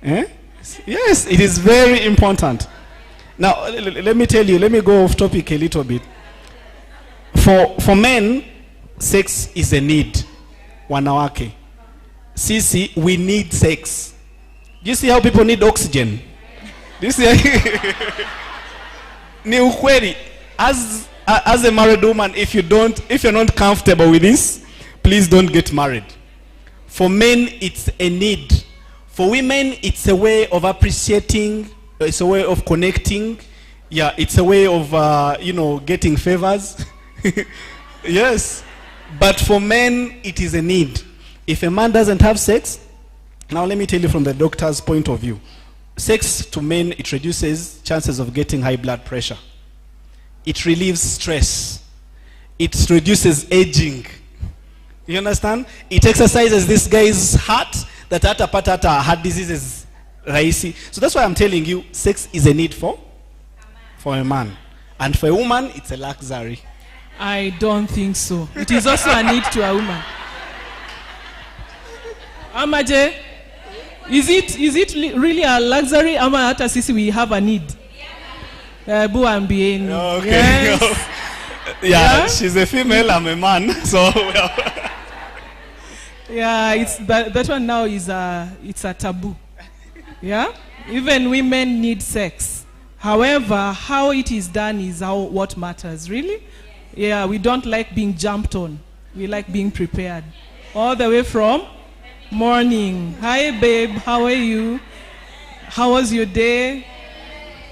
Yes, it is very important. Now, let me tell you, let me go off topic a little bit. For men, sex is a need. Wanawake. Sisi, we need sex. Do you see how people need oxygen? Do you see? Ni ukweli. As a married woman, if you're not comfortable with this, please don't get married. For men, it's a need. For women, it's a way of appreciating. It's a way of connecting. Yeah, it's a way of getting favors. Yes. But for men, it is a need. If a man doesn't have sex, now let me tell you from the doctor's point of view. Sex to men, it reduces chances of getting high blood pressure. It relieves stress. It reduces aging. You understand? It exercises this guy's heart that hata heart diseases raisi. So that's why I'm telling you, sex is a need for a man. And for a woman, it's a luxury. I don't think so. It is also a need to a woman. Amaje, is it really a luxury? Ama hata sisi we have a need. Buambieni. Okay. Yes. Yeah, she's a female, I'm a man. So yeah, it's that one now is it's a taboo. Yeah? Even women need sex. However, how it is done is what matters, really. Yeah, we don't like being jumped on. We like being prepared. All the way from morning. Hi babe, how are you? How was your day?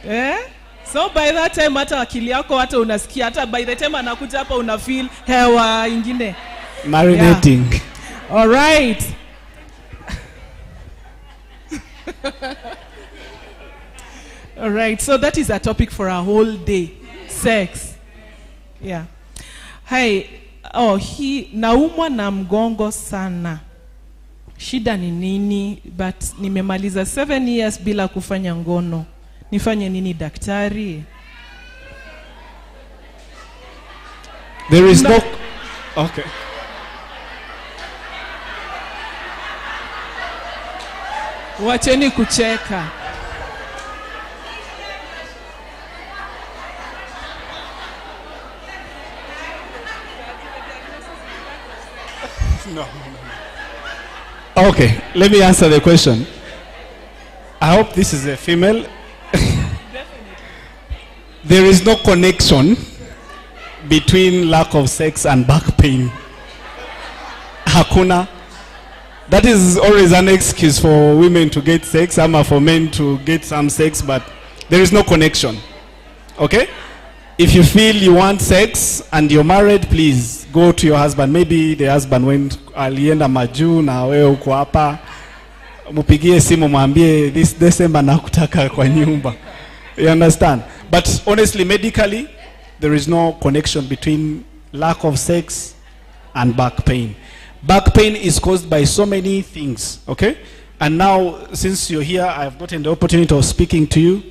Eh? So by that time hata akili yako hata unasikia, hata by the time anakuja hapa una feel hewa ingine. marinating. Yeah. All right. All right, so that is a topic for a whole day. Sex. Yeah. Hi. Oh, naumwa na mgongo sana. Shida ni nini? But nimemaliza 7 years bila kufanya ngono. Nifanye nini daktari? There is no. Okay. Wacheni kucheka. No. Okay, let me answer the question. I hope this is a female. There is no connection between lack of sex and back pain. Hakuna. That is always an excuse for women to get sex, or for men to get some sex, but there is no connection. Okay? If you feel you want sex and you're married, please go to your husband. Maybe the husband went alienda majuu na wewe uko hapa. Mupigie simu mwambie this December nakutaka kwa nyumba. You understand? But honestly, medically, there is no connection between lack of sex and back pain. Back pain is caused by so many things, okay? And now, since you're here, I've gotten the opportunity of speaking to you.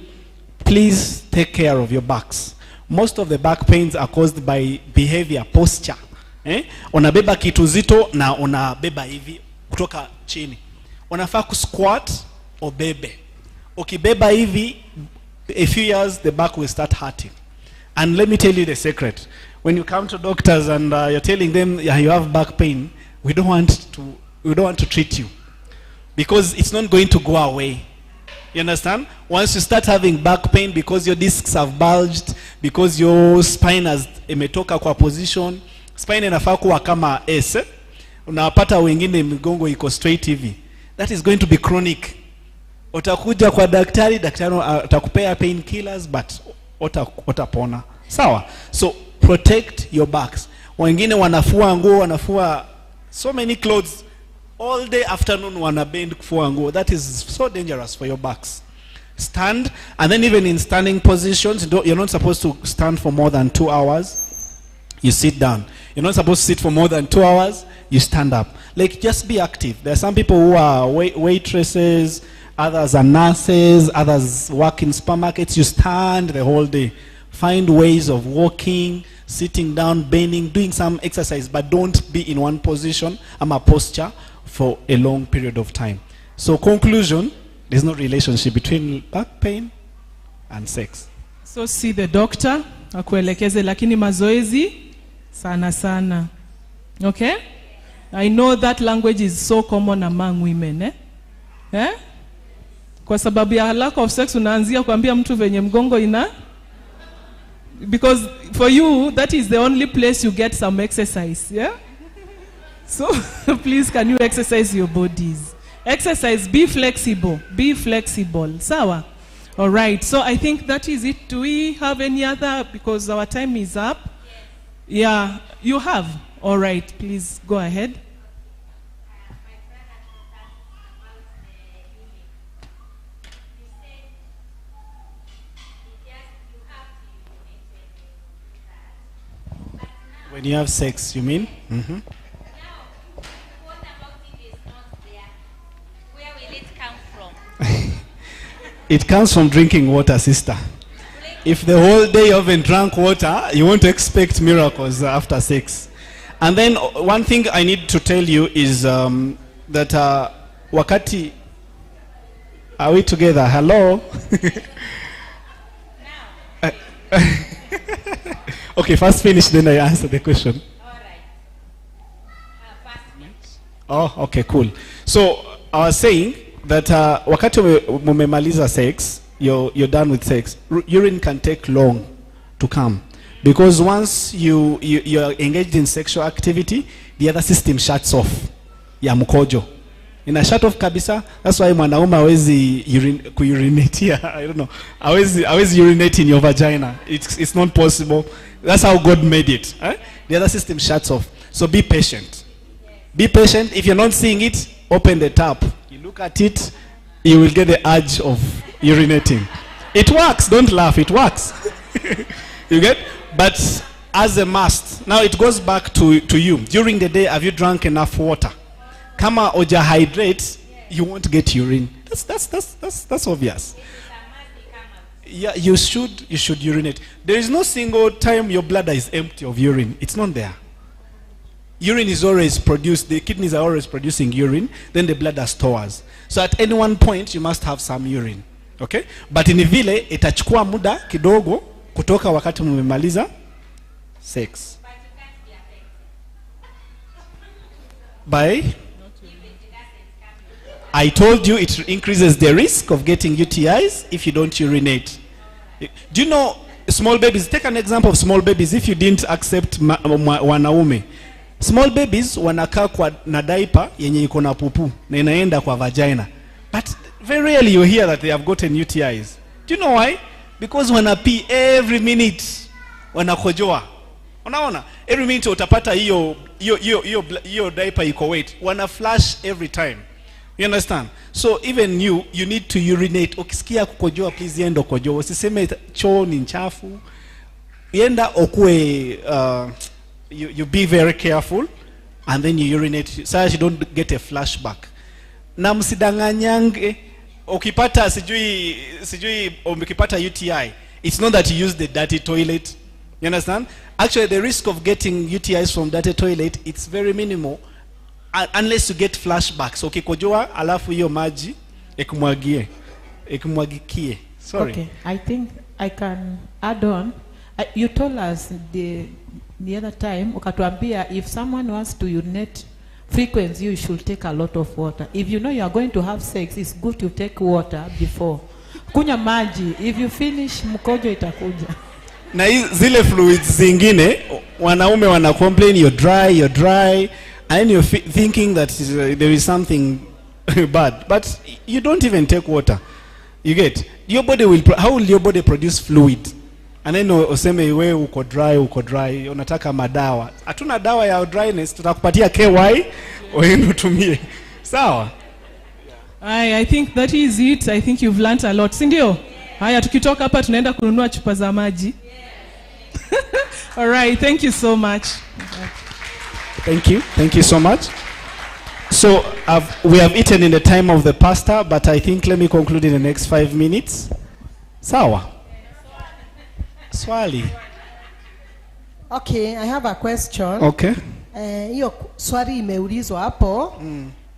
Please take care of your backs. Most of the back pains are caused by behavior, posture. Unabeba kitu zito na unabeba hivi kutoka chini. Unafaa kusquat or bebe. Ukibeba hivi, a few years the back will start hurting. And let me tell you the secret. When you come to doctors and you're telling them you have back pain, we don't want to treat you because it's not going to go away. You understand? Once you start having back pain because your discs have bulged, because your spine has imetoka kwa position, spine inafaa kuwa kama S, unapata wengine migongo iko straight hivi. That is going to be chronic. Utakuja kwa daktari atakupea pain killers, but utapona. Sawa? So protect your backs. Wengine wanafua nguo, wanafua so many clothes all day afternoon, wanabend kufua nguo. That is so dangerous for your backs. Stand, and then even in standing positions, you're not supposed to stand for more than 2 hours. You sit down. You're not supposed to sit for more than 2 hours. You stand up. Like, just be active. There are some people who are waitresses, others are nurses, others work in supermarkets. You stand the whole day. Find ways of walking, sitting down, bending, doing some exercise, but don't be in one position, a posture, for a long period of time. So conclusion, there's no relationship between back pain and sex. So see the doctor, akuelekeze, lakini mazoezi sana sana. Okay? I know that language is so common among women, eh? Kwa sababu ya lack of sex unaanzia kuambia mtu venye mgongo ina, because for you that is the only place you get some exercise, yeah? So please, can you exercise your bodies? Exercise, be flexible, sawa? All right, so I think that is it. Do we have any other, because our time is up? Yeah, you have. All right, please go ahead. When you have sex, you mean? Mm-hmm. What about if it's not there? Where will it come from? It comes from drinking water, sister. If the whole day you haven't drunk water, you won't expect miracles after sex. And then one thing I need to tell you is that wakati, are we together? Hello? Okay, first finish, then I answer the question. All right. First match. Oh, okay, cool. So I was saying that wakati mumemaliza sex, you're done with sex, urine can take long to come. Because once you're engaged in sexual activity, the other system shuts off. Ya mkojo. Ina shut off kabisa. That's why mwanaume hawezi urinate here. I don't know. Hawezi urinate in your vagina. It's not possible. That's how God made it. Eh? The other system shuts off. So be patient. Be patient. If you're not seeing it, open the tap. You look at it, you will get the urge of urinating. It works. Don't laugh. It works. You get? But as a must. Now it goes back to you. During the day, have you drunk enough water? Kama oja hydrate, you won't get urine. That's obvious. Yeah, you should urinate. There is no single time your bladder is empty of urine. It's not there. Urine is always produced. The kidneys are always producing urine. Then the bladder stores. So at any one point, you must have some urine. Okay? But in vile, itachukua muda kidogo kutoka wakati mumemaliza sex. By? I told you it increases the risk of getting UTIs if you don't urinate. Do you know small babies? Take an example of small babies. If you didn't accept wanaume, small babies wanakaa kwa na diaper yenye iko na pupu na inaenda kwa vagina. But very rarely you hear that they have gotten UTIs. Do you know why? Because wana pee every minute, wanakojoa. Unaona? Every minute utapata hiyo diaper iko wet. Wana flush every time. You understand? So even you need to urinate. Ukisikia kukojoa, please enda kojoa. Usiseme choo ni chafu. Yenda okue, you be very careful and then you urinate so you don't get a flashback. Na msidanganyange ukipata sijui ukipata UTI, it's not that you use the dirty toilet. You understand? Actually the risk of getting UTIs from dirty toilet, it's very minimal. Unless you get flashbacks. Okay, kojoa alafu hiyo maji ekumwagikie. Sorry. Okay, I think I can add on. You told us the other time, ukatuambia if someone wants to urinate frequency, you should take a lot of water. If you know you are going to have sex, it's good to take water before. Kunya maji, if you finish mkojo itakuja. Na zile fluids zingine wanaume wana complain you're dry. And you're thinking that there is something bad, but you don't even take water. You get? Your body will. How will your body produce fluid? And then useme wewe uko dry, unataka madawa. Hatuna dawa ya dryness, tutakupatia KY uende utumie. Sawa? I think that is it. I think you've learned a lot. Si ndio? Haya, tukitoka hapa tunaenda kununua chupa za maji. All right, thank you so much. Thank you so much. So we have eaten in the time of the pastor, but I think let me conclude in the next 5 minutes. Sawa. Swali. Okay, I have a question. Okay. Hiyo swali imeulizwa hapo.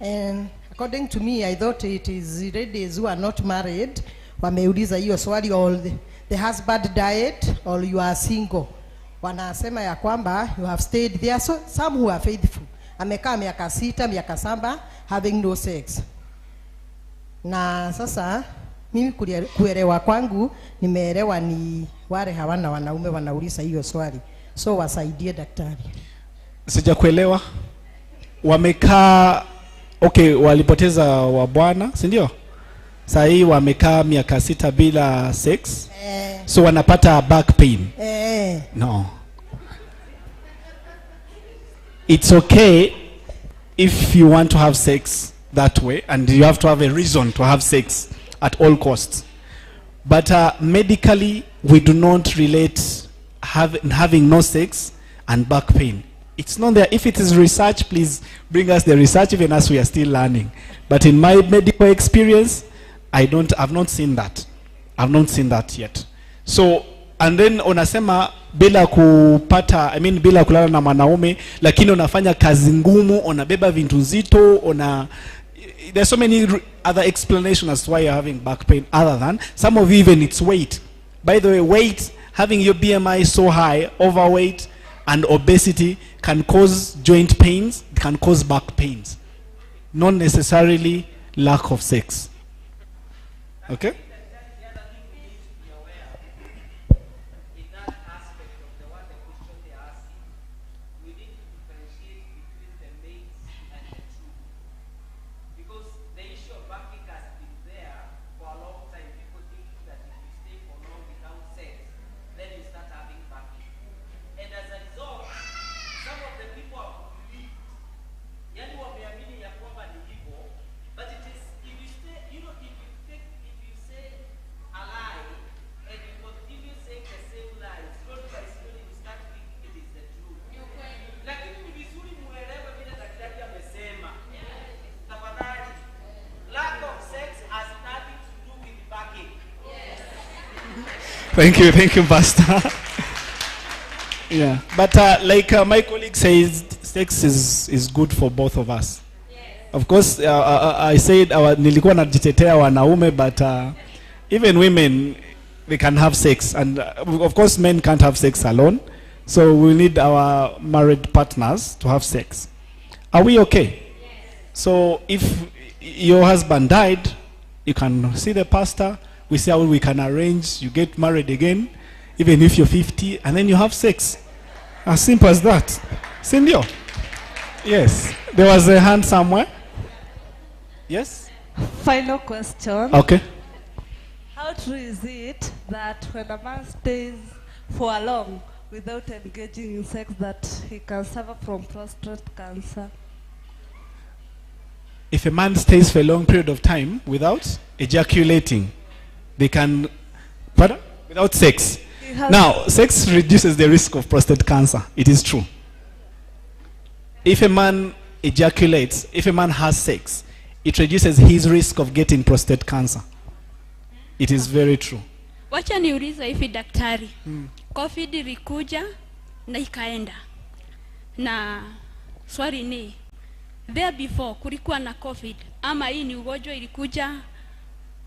And according to me, I thought it is ladies who are not married wameuliza hiyo swali, or the husband died or you are single. Wanasema ya kwamba you have stayed there, so some who are faithful. Amekaa miaka 6, miaka 7 having no sex. Na sasa mimi kuelewa kwangu nimeelewa ni wale hawana wanaume wanauliza hiyo swali. So wasaidie daktari. Sijakuelewa. Wamekaa okay, walipoteza wa bwana, si ndio? Sasa hii wamekaa miaka 6 bila sex. So wanapata back pain. No. it's okay if you want to have sex that way, and you have to have a reason to have sex at all costs. But medically, we do not relate having no sex and back pain. It's not there. If it is research, please bring us the research, even as we are still learning. But in my medical experience, I've not seen that. I've not seen that yet. So, and then unasema bila kupata, bila kulala na mwanaume, lakini unafanya kazi ngumu, unabeba vitu nzito, there's so many other explanations as to why you're having back pain, other than some of you, even it's weight. By the way, weight, having your BMI so high, overweight and obesity can cause joint pains, can cause back pains, not necessarily lack of sex. Okay? Thank you, Pastor. Yeah, but like my colleague says, sex is good for both of us. Yes. Of course, I said nilikuwa najitetea wanaume, but even women, they can have sex, and of course, men can't have sex alone. So we need our married partners to have sex. Are we okay? Yes. So if your husband died, you can see the pastor. We see how we can arrange, you get married again, even if you're 50, and then you have sex. As simple as that. Sindio? Yes. There was a hand somewhere. Yes? Final question. Okay. How true is it that when a man stays for long without engaging in sex that he can suffer from prostate cancer? If a man stays for a long period of time without ejaculating, they can, pardon? Without sex. Now, sex reduces the risk of prostate cancer. It is true. If a man ejaculates, if a man has sex, it reduces his risk of getting prostate cancer. It is very true. Wacha niulize hivi daktari. COVID ilikuja na ikaenda. Na swali ni, there before kulikuwa na COVID, ama hii ni ugonjwa ilikuja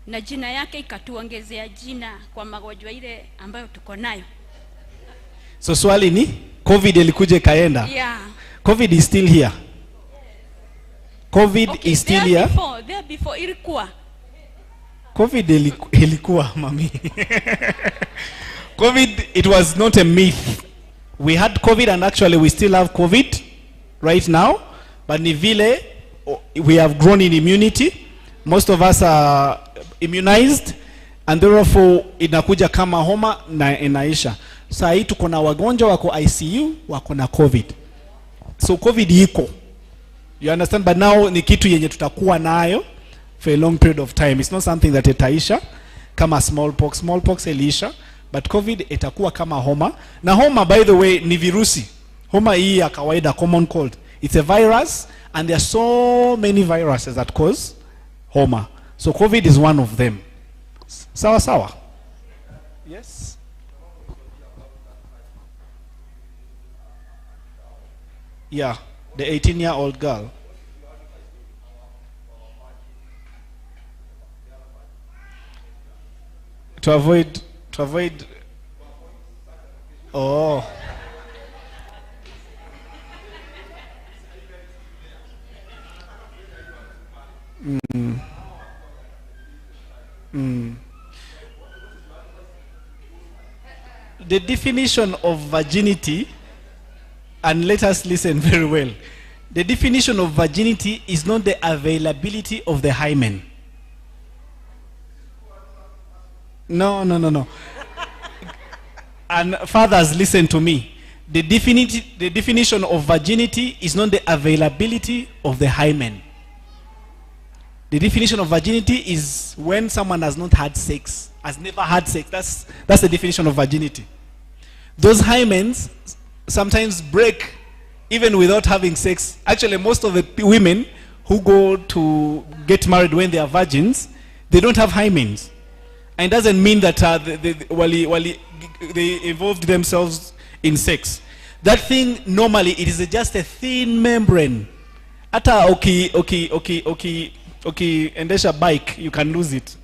na jina yake ikatuongezea jina kwa magonjwa ile ambayo tuko nayo? So swali ni, COVID ilikuja ikaenda? Yeah. COVID is still here. COVID is still here. There before ilikuwa. COVID ilikuwa, mami. COVID, it was not a myth. We had COVID, and actually we still have COVID right now. But ni vile, we have grown in immunity. Most of us are immunized, and therefore inakuja kama homa na inaisha. Saa hii tuko na wagonjwa wako ICU, wako na COVID. So COVID iko. You understand? But now ni kitu yenye tutakuwa nayo for a long period of time. It's not something that itaisha kama smallpox. Smallpox ilisha, but COVID itakuwa kama homa. Na homa, by the way, ni virusi. Homa hii ya kawaida, common cold. It's a virus, and there are so many viruses that cause homa. So COVID is one of them. Sawa sawa. Yes. Yeah, the 18-year-old girl. To avoid. Oh. The definition of virginity, and let us listen very well. The definition of virginity is not the availability of the hymen. No. And fathers, listen to me. the definition of virginity is not the availability of the hymen. The definition of virginity is when someone has not had sex, has never had sex. That's the definition of virginity. Those hymens sometimes break even without having sex. Actually, most of the women who go to get married when they are virgins, they don't have hymens. And it doesn't mean that they involved themselves in sex. That thing, normally, it is just a thin membrane. Ata endesha bike, you can lose it.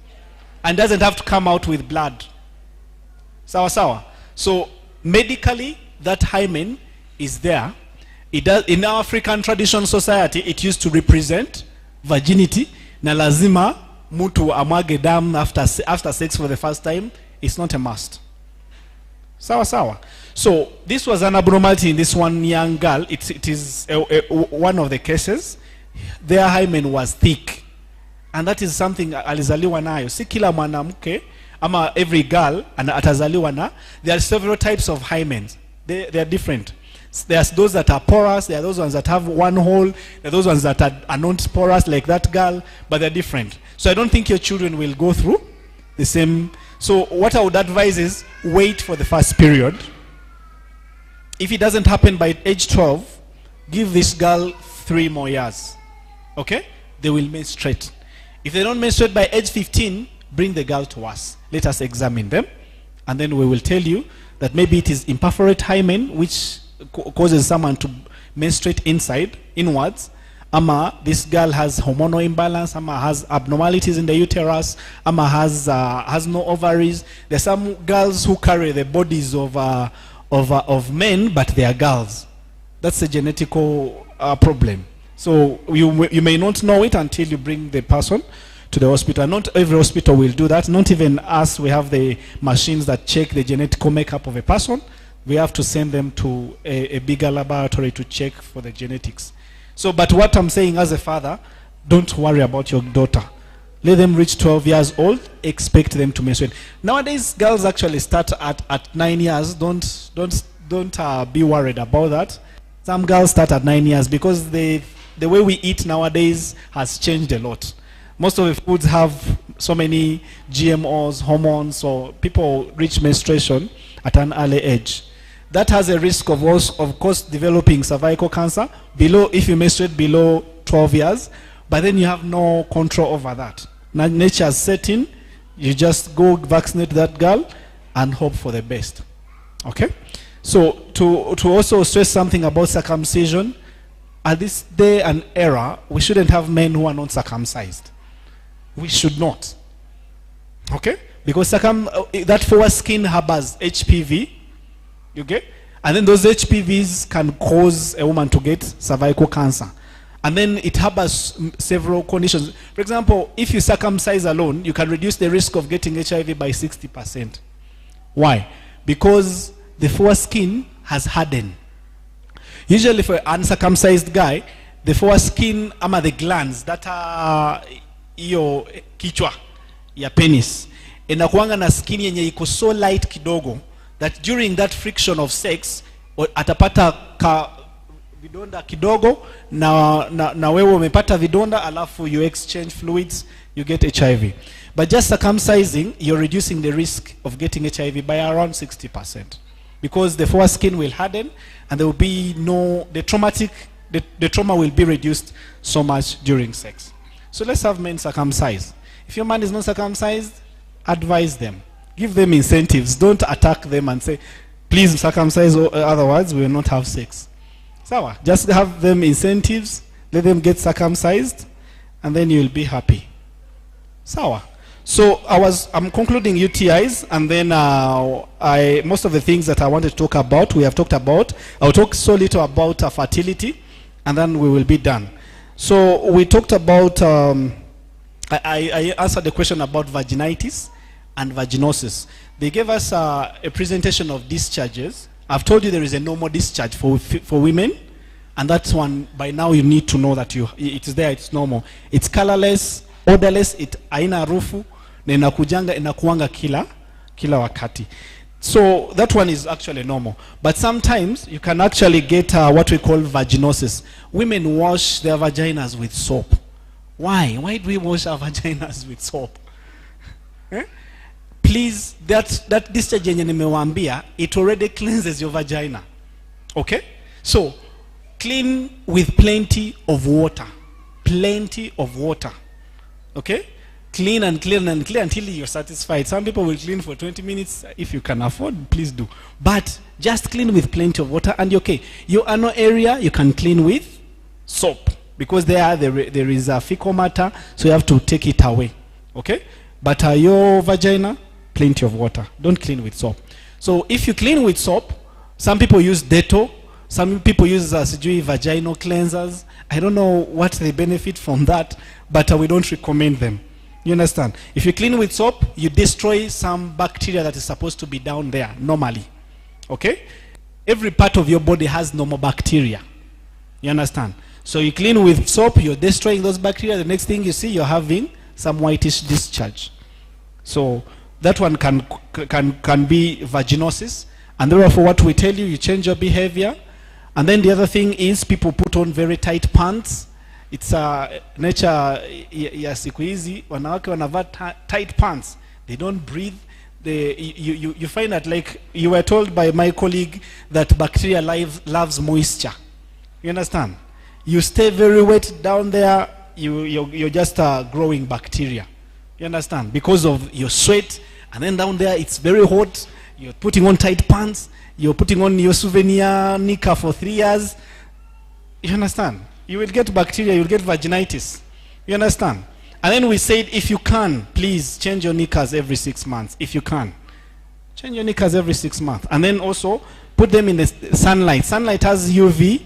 And doesn't have to come out with blood. Sawa sawa. So, medically, that hymen is there. It does, in our African traditional society, it used to represent virginity. Na lazima mutu amwage damu after sex for the first time. It's not a must. Sawa sawa. So this was an abnormality in this one young girl. It is one of the cases. Their hymen was thick, and that is something alizaliwa nayo. Si kila mwanamke ama every girl atazaliwa na. There are several types of hymens. They are different. There's those that are porous. There are those ones that have one hole. There are those ones that are not porous like that girl, but they're different. So I don't think your children will go through the same. So what I would advise is wait for the first period. If it doesn't happen by age 12, give this girl 3 more years. Okay? They will menstruate. If they don't menstruate by age 15, bring the girl to us. Let us examine them. And then we will tell you that maybe it is imperforate hymen, which causes someone to menstruate inwards. Ama this girl has hormonal imbalance, ama has abnormalities in the uterus, ama has no ovaries. There are some girls who carry the bodies of men, but they are girls. That's a genetical problem. So you may not know it until you bring the person to the hospital. Not every hospital will do that. Not even us. We have the machines that check the genetic makeup of a person. We have to send them to a bigger laboratory to check for the genetics. So, but what I'm saying as a father, don't worry about your daughter. Let them reach 12 years old, expect them to menstruate. Nowadays, girls actually start at 9 years. Don't be worried about that. Some girls start at 9 years because the way we eat nowadays has changed a lot. Most of the foods have so many GMOs, hormones, so people reach menstruation at an early age. That has a risk of course developing cervical cancer if you menstruate below 12 years, but then you have no control over that. Now nature's setting, you just go vaccinate that girl and hope for the best. Okay? So to also stress something about circumcision, at this day and era, we shouldn't have men who are not circumcised. We should not. Okay? Because that foreskin harbors HPV. Okay? And then those HPVs can cause a woman to get cervical cancer. And then it harbors several conditions. For example, if you circumcise alone, you can reduce the risk of getting HIV by 60%. Why? Because the foreskin has hardened. Usually for an uncircumcised guy, the foreskin, the glands that are iyo kichwa ya penis, inakuanga na skin yenye iko so light kidogo that during that friction of sex atapata vidonda kidogo na wewe umepata vidonda alafu you exchange fluids, you get HIV. But just circumcising, you're reducing the risk of getting HIV by around 60%. Because the foreskin will harden and there will be the trauma will be reduced so much during sex. So let's have men circumcised. If your man is not circumcised, advise them. Give them incentives. Don't attack them and say, please circumcise, or otherwise we will not have sex. Sawa. Just have them incentives, let them get circumcised, and then you will be happy. Sawa. So I'm concluding UTIs, and then most of the things that I wanted to talk about, we have talked about. I'll talk so little about fertility, and then we will be done. So we talked about, I answered the question about vaginitis and vaginosis. They gave us a presentation of discharges. I've told you there is a normal discharge for women, and that's one, by now you need to know that it is there, it's normal. It's colorless, odorless, it haina harufu, na inakuanga kila wakati. So that one is actually normal. But sometimes you can actually get what we call vaginosis. Women wash their vaginas with soap. Why? Why do we wash our vaginas with soap? Please, that discharge yenye nimewambia, it already cleanses your vagina. Okay? So, clean with plenty of water. Plenty of water. Okay? Clean and clean and clean until you're satisfied. Some people will clean for 20 minutes. If you can afford, please do. But just clean with plenty of water and you're okay. Your anal area, you can clean with soap. Because there is a fecal matter, so you have to take it away. Okay? But your vagina, plenty of water. Don't clean with soap. So if you clean with soap, some people use Dettol. Some people use vaginal cleansers. I don't know what they benefit from that, but we don't recommend them. You understand? If you clean with soap, you destroy some bacteria that is supposed to be down there normally. Okay? Every part of your body has normal bacteria. You understand? So you clean with soap, you're destroying those bacteria. The next thing you see, you're having some whitish discharge. So that one can be vaginosis. And therefore what we tell you, you change your behavior. And then the other thing is people put on very tight pants. It's nature ya siku hizi wanawake wanavaa tight pants. They don't breathe. You find that, like you were told by my colleague, that bacteria loves moisture. You understand? You stay very wet down there, you're just growing bacteria. You understand? Because of your sweat, and then down there it's very hot. You're putting on tight pants. You're putting on your souvenir knicker for 3 years. You understand? You will get bacteria, you'll get vaginitis. You understand? And then we said, if you can, please change your knickers every 6 months. If you can. Change your knickers every 6 months. And then also, put them in the sunlight. Sunlight has UV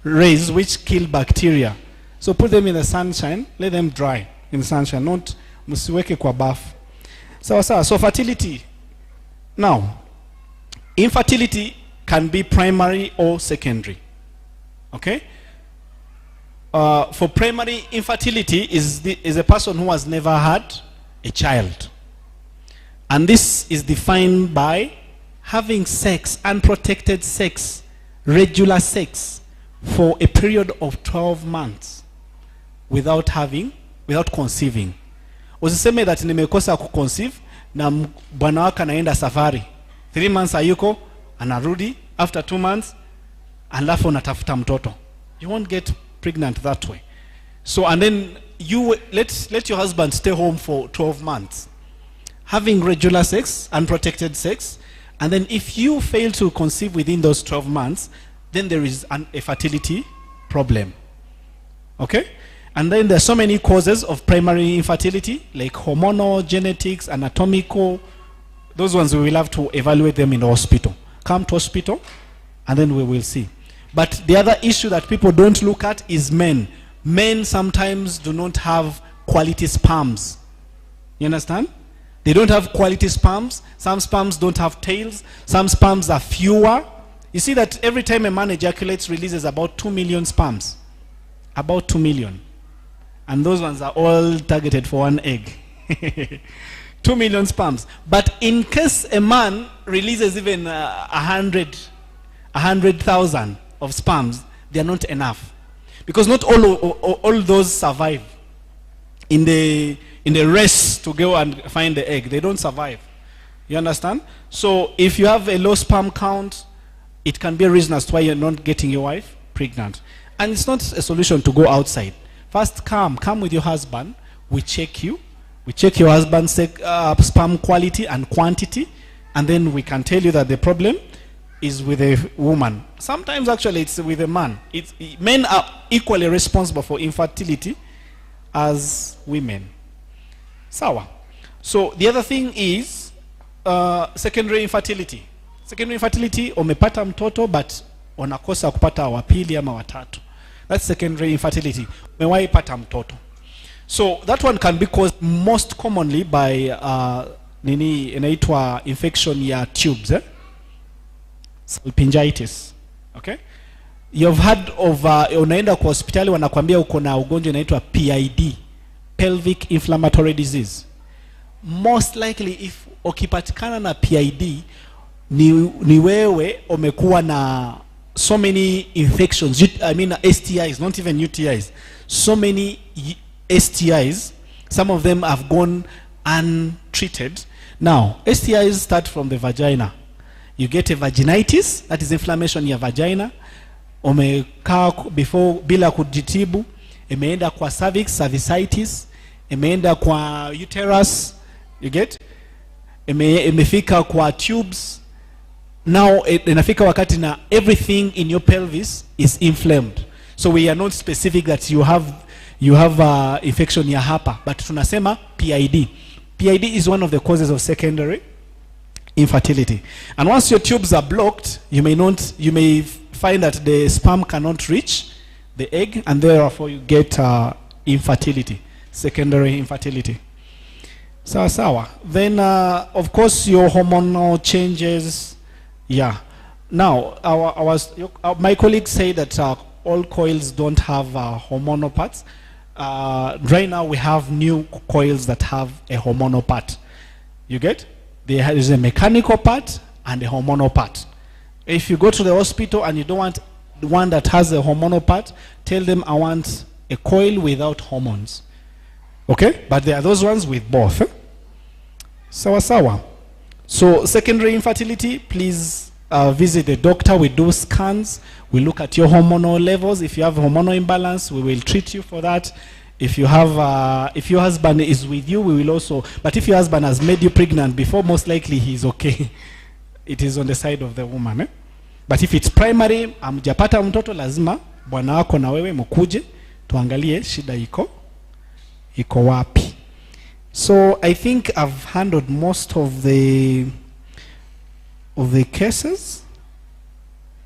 rays which kill bacteria. So put them in the sunshine, let them dry in the sunshine. Not musiweke kwa bafu. So fertility. Now, infertility can be primary or secondary. Okay? For primary, infertility is a person who has never had a child. And this is defined by having sex, unprotected sex, regular sex, for a period of 12 months without conceiving. Usiseme that nimekosa kuconceive na bwana wako anaenda safari. 3 months hayuko, anarudi after 2 months, alafu unatafuta mtoto. You won't get pregnant that way. So, and then you let your husband stay home for 12 months. Having regular sex, unprotected sex, and then if you fail to conceive within those 12 months, then there is a fertility problem. Okay? And then there are so many causes of primary infertility, like hormonal, genetics, anatomical. Those ones we will have to evaluate them in the hospital. Come to hospital, and then we will see. But the other issue that people don't look at is men. Men sometimes do not have quality sperms. You understand? They don't have quality sperms. Some sperms don't have tails. Some sperms are fewer. You see that every time a man ejaculates, releases about 2 million sperms. About 2 million. And those ones are all targeted for 1 egg. 2 million sperms. But in case a man releases even 100,000 of sperms, they are not enough. Because not all those survive. In the race to go and find the egg, they don't survive. You understand? So if you have a low sperm count, it can be a reason as to why you're not getting your wife pregnant. And it's not a solution to go outside. First come with your husband, we check you. We check your husband's sperm quality and quantity, and then we can tell you that the problem is with a woman. Sometimes actually it's with a man. Men are equally responsible for infertility as women. Sawa. So the other thing is secondary infertility. Secondary infertility, umepata mtoto but unakosa kupata wa pili ama watatu. That's secondary infertility. Umewahi pata mtoto. So that one can be caused most commonly by inaitwa infection ya tubes, salpingitis. Okay? You've heard of unaenda kwa hospitali wanakuambia uko na ugonjwa inaitwa PID, pelvic inflammatory disease. Most likely if ukipatikana na PID, ni wewe umekuwa na so many infections, I mean STIs, not even UTIs, so many STIs, some of them have gone untreated. Now, STIs start from the vagina. You get a vaginitis, that is inflammation in your vagina. Umekaa before bila kujitibu, imeenda kwa cervix, cervicitis, imeenda kwa uterus, you get? Imefika kwa tubes. Now inafika wakati na everything in your pelvis is inflamed. So we are not specific that you have infection ya hapa, but tunasema PID. PID is one of the causes of secondary infertility. And once your tubes are blocked, you may find that the sperm cannot reach the egg, and therefore you get infertility, secondary infertility. Sawa. Then of course your hormonal changes. Yeah. Now my colleagues say that all coils don't have hormonal parts. Right now we have new coils that have a hormonal part. You get? There is a mechanical part and a hormonal part. If you go to the hospital and you don't want the one that has a hormonal part, tell them I want a coil without hormones. Okay? But there are those ones with both. Sawa. So secondary infertility, please visit the doctor. We do scans. We look at your hormonal levels. If you have hormonal imbalance, we will treat you for that. If you have, if your husband is with you, we will also. But if your husband has made you pregnant before, most likely he's okay. It is on the side of the woman. But if it's primary, amjapata mtoto, lazima bwana wako na wewe mkuje tuangalie shida iko wapi. So I think I've handled most of the cases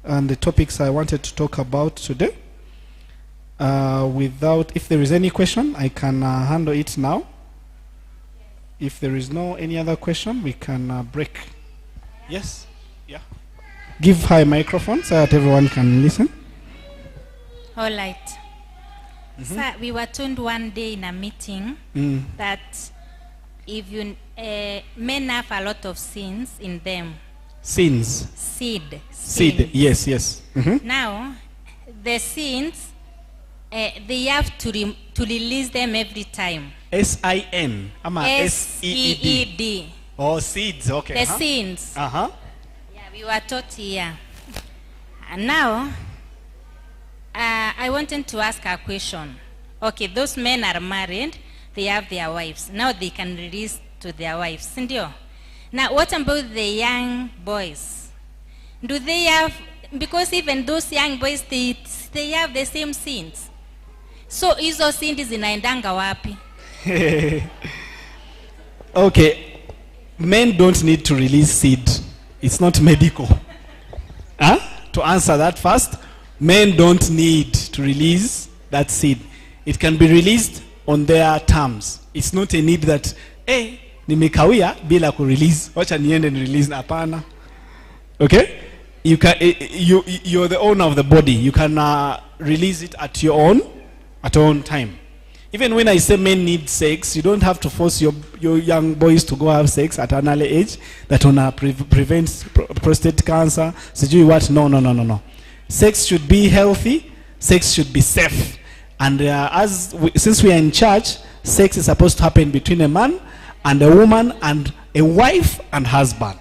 and the topics I wanted to talk about today. If there is any question, I can handle it now. If there is no any other question, we can break. Yes? Yeah. Give her a microphone so that everyone can listen. All right. Sir, we were told one day in a meeting that if you men have a lot of sins in them. Sins. Seed. Yes. Now, the sins, they have to release them every time. S-I-N. S-E-E-D. Oh, seeds. Okay. The sins. Yeah, we were taught here. And now, I wanted to ask a question. Okay, those men are married. They have their wives. Now they can release to their wives. Sindio? Now, what about the young boys? Do they have, because even those young boys, they have the same sins. So, hizo sins zinaendanga wapi? Okay. Men don't need to release seed. It's not medical. To answer that first, men don't need to release that seed. It can be released on their terms. It's not a need that, hey, nimekawia bila ku release, wacha niende ni release, hapana. Okay? You're the owner of the body. You can release it at your own time. Even when I say men need sex, you don't have to force your young boys to go have sex at an early age that prevents prostate cancer. Sijui what? No. Sex should be healthy. Sex should be safe. And since we are in church, sex is supposed to happen between a man and a woman and a wife and husband.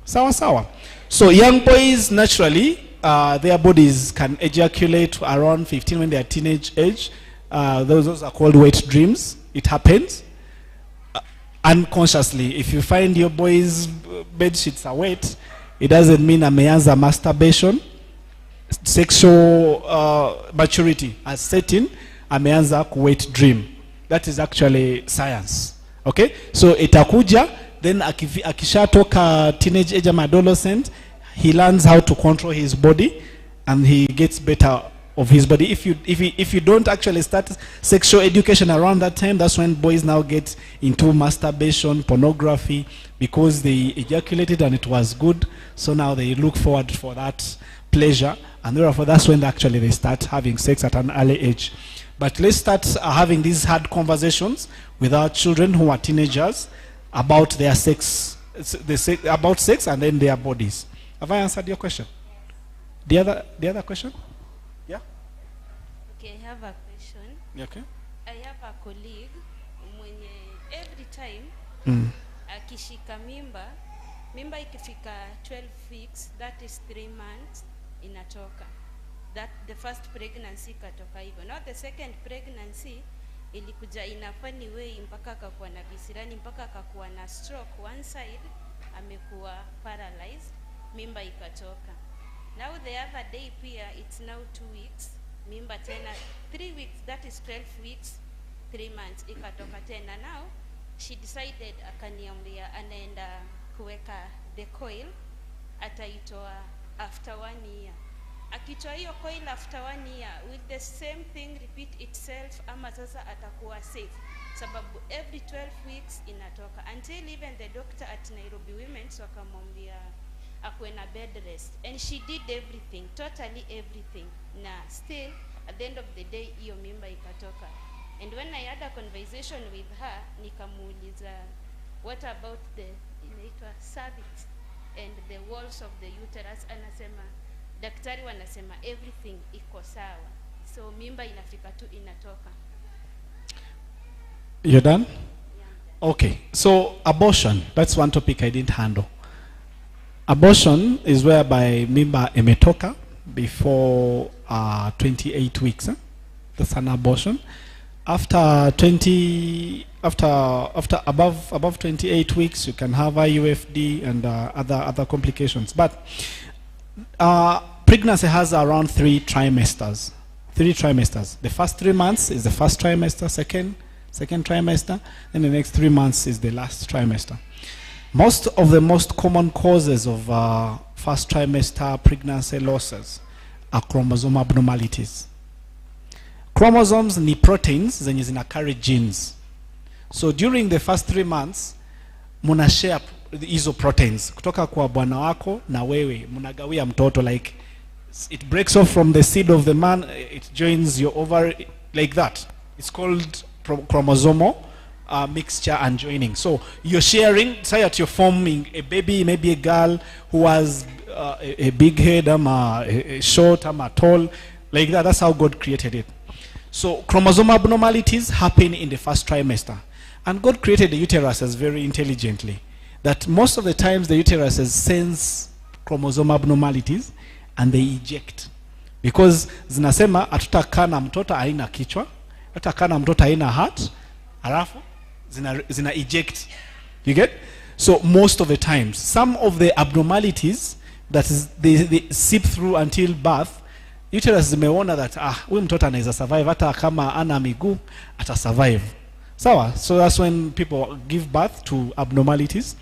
Sawa. So young boys, naturally, their bodies can ejaculate around 15 when they are teenage age. Those are called wet dreams. It happens unconsciously. If you find your boy's bed sheets are wet, it doesn't mean ameanza masturbation. Sexual maturity has set in, ameanza wet dream. That is actually science. Okay? So itakuja, then akishatoka teenage age ama adolescent, he learns how to control his body and he gets better of his body. If you don't actually start sexual education around that time, that's when boys now get into masturbation, pornography, because they ejaculated and it was good. So now they look forward for that pleasure, and therefore that's when actually they start having sex at an early age. But let's start having these hard conversations with our children who are teenagers about their sex about sex and then their bodies. Have I answered your question? The other question? Yeah? Okay, I have a question. Okay. I have a colleague mwenye every time akishika mimba ikifika 12 weeks, that is 3 months, inatoka. That the first pregnancy ikatoka hivyo. Now the second pregnancy ilikuja in a funny way mpaka akakuwa na visirani, mpaka akakuwa na stroke one side, amekuwa paralyzed, mimba ikatoka. Now the other day pia, it's now 2 weeks, mimba tena 3 weeks, that is 12 weeks, 3 months ikatoka tena. Now she decided, akaniambia anaenda kuweka the coil, ataitoa after 1 year. Akitoa hiyo coil after 1 year, will the same thing repeat itself ama sasa atakuwa safe? Sababu every 12 weeks inatoka, until even the doctor at Nairobi Women's wakamwambia akuwe na bed rest, and she did everything, totally everything, na still at the end of the day hiyo mimba ikatoka. And when I had a conversation with her, nikamuuliza what about the inaitwa cervix and the walls of the uterus, anasema daktari wanasema everything iko sawa, so mimba inafika tu inatoka. You're done? Yeah. Okay, so abortion, that's one topic I didn't handle. Abortion is whereby mimba imetoka before 28 weeks. That's an abortion. After above 28 weeks, you can have IUFD and other complications. But pregnancy has around 3 trimesters. 3 trimesters. The first 3 months is the first trimester, second trimester, then the next 3 months is the last trimester. Most of the most common causes of first trimester pregnancy losses are chromosome abnormalities. Chromosomes ni proteins zenye zina carry genes. So during the first 3 months, muna share hizo proteins kutoka kwa bwana wako na wewe, munagawia mtoto, like it breaks off from the seed of the man, it joins your ovary, like that. It's called chromosomal mixture and joining. So you're sharing, say that you're forming a baby, maybe a girl who has a big head, a short, a tall, like that. That's how God created it. So chromosome abnormalities happen in the first trimester. And God created the uterus as very intelligently, that most of the times the uterus sense chromosome abnormalities and they eject. Because zinasema hatutakaa na mtoto haina kichwa, hatutakaa na mtoto haina heart, alafu zina eject. You get? So most of the times, some of the abnormalities that they seep through until birth, uterus zimeona that huyu mtoto anaweza survive, hata kama ana miguu ata survive. Sawa? So that's when people give birth to abnormalities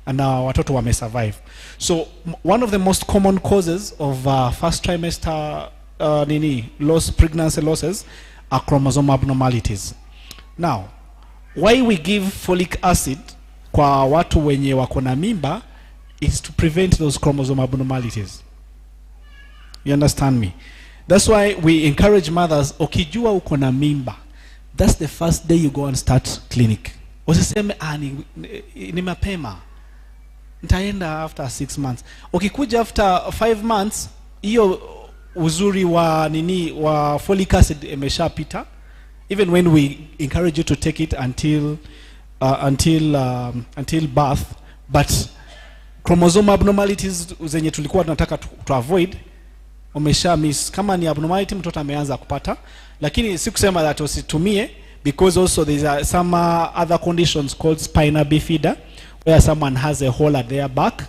and watoto wame survive. So one of the most common causes of first trimester pregnancy losses are chromosome abnormalities. Now, why we give folic acid kwa watu wenye wako na mimba is to prevent those chromosome abnormalities. You understand me? That's why we encourage mothers, ukijua uko na mimba, that's the first day you go and start clinic. Usiseme ni mapema, nitaenda after 6 months. Ukikuja after 5 months, hiyo uzuri wa folic acid imeshapita. Even when we encourage you to take it until birth, but chromosome abnormalities zenye tulikuwa tunataka to avoid umesha miss. Kama ni abnormality mtoto ameanza kupata, lakini si kusema that usitumie, because also there are some other conditions called spina bifida, where someone has a hole at their back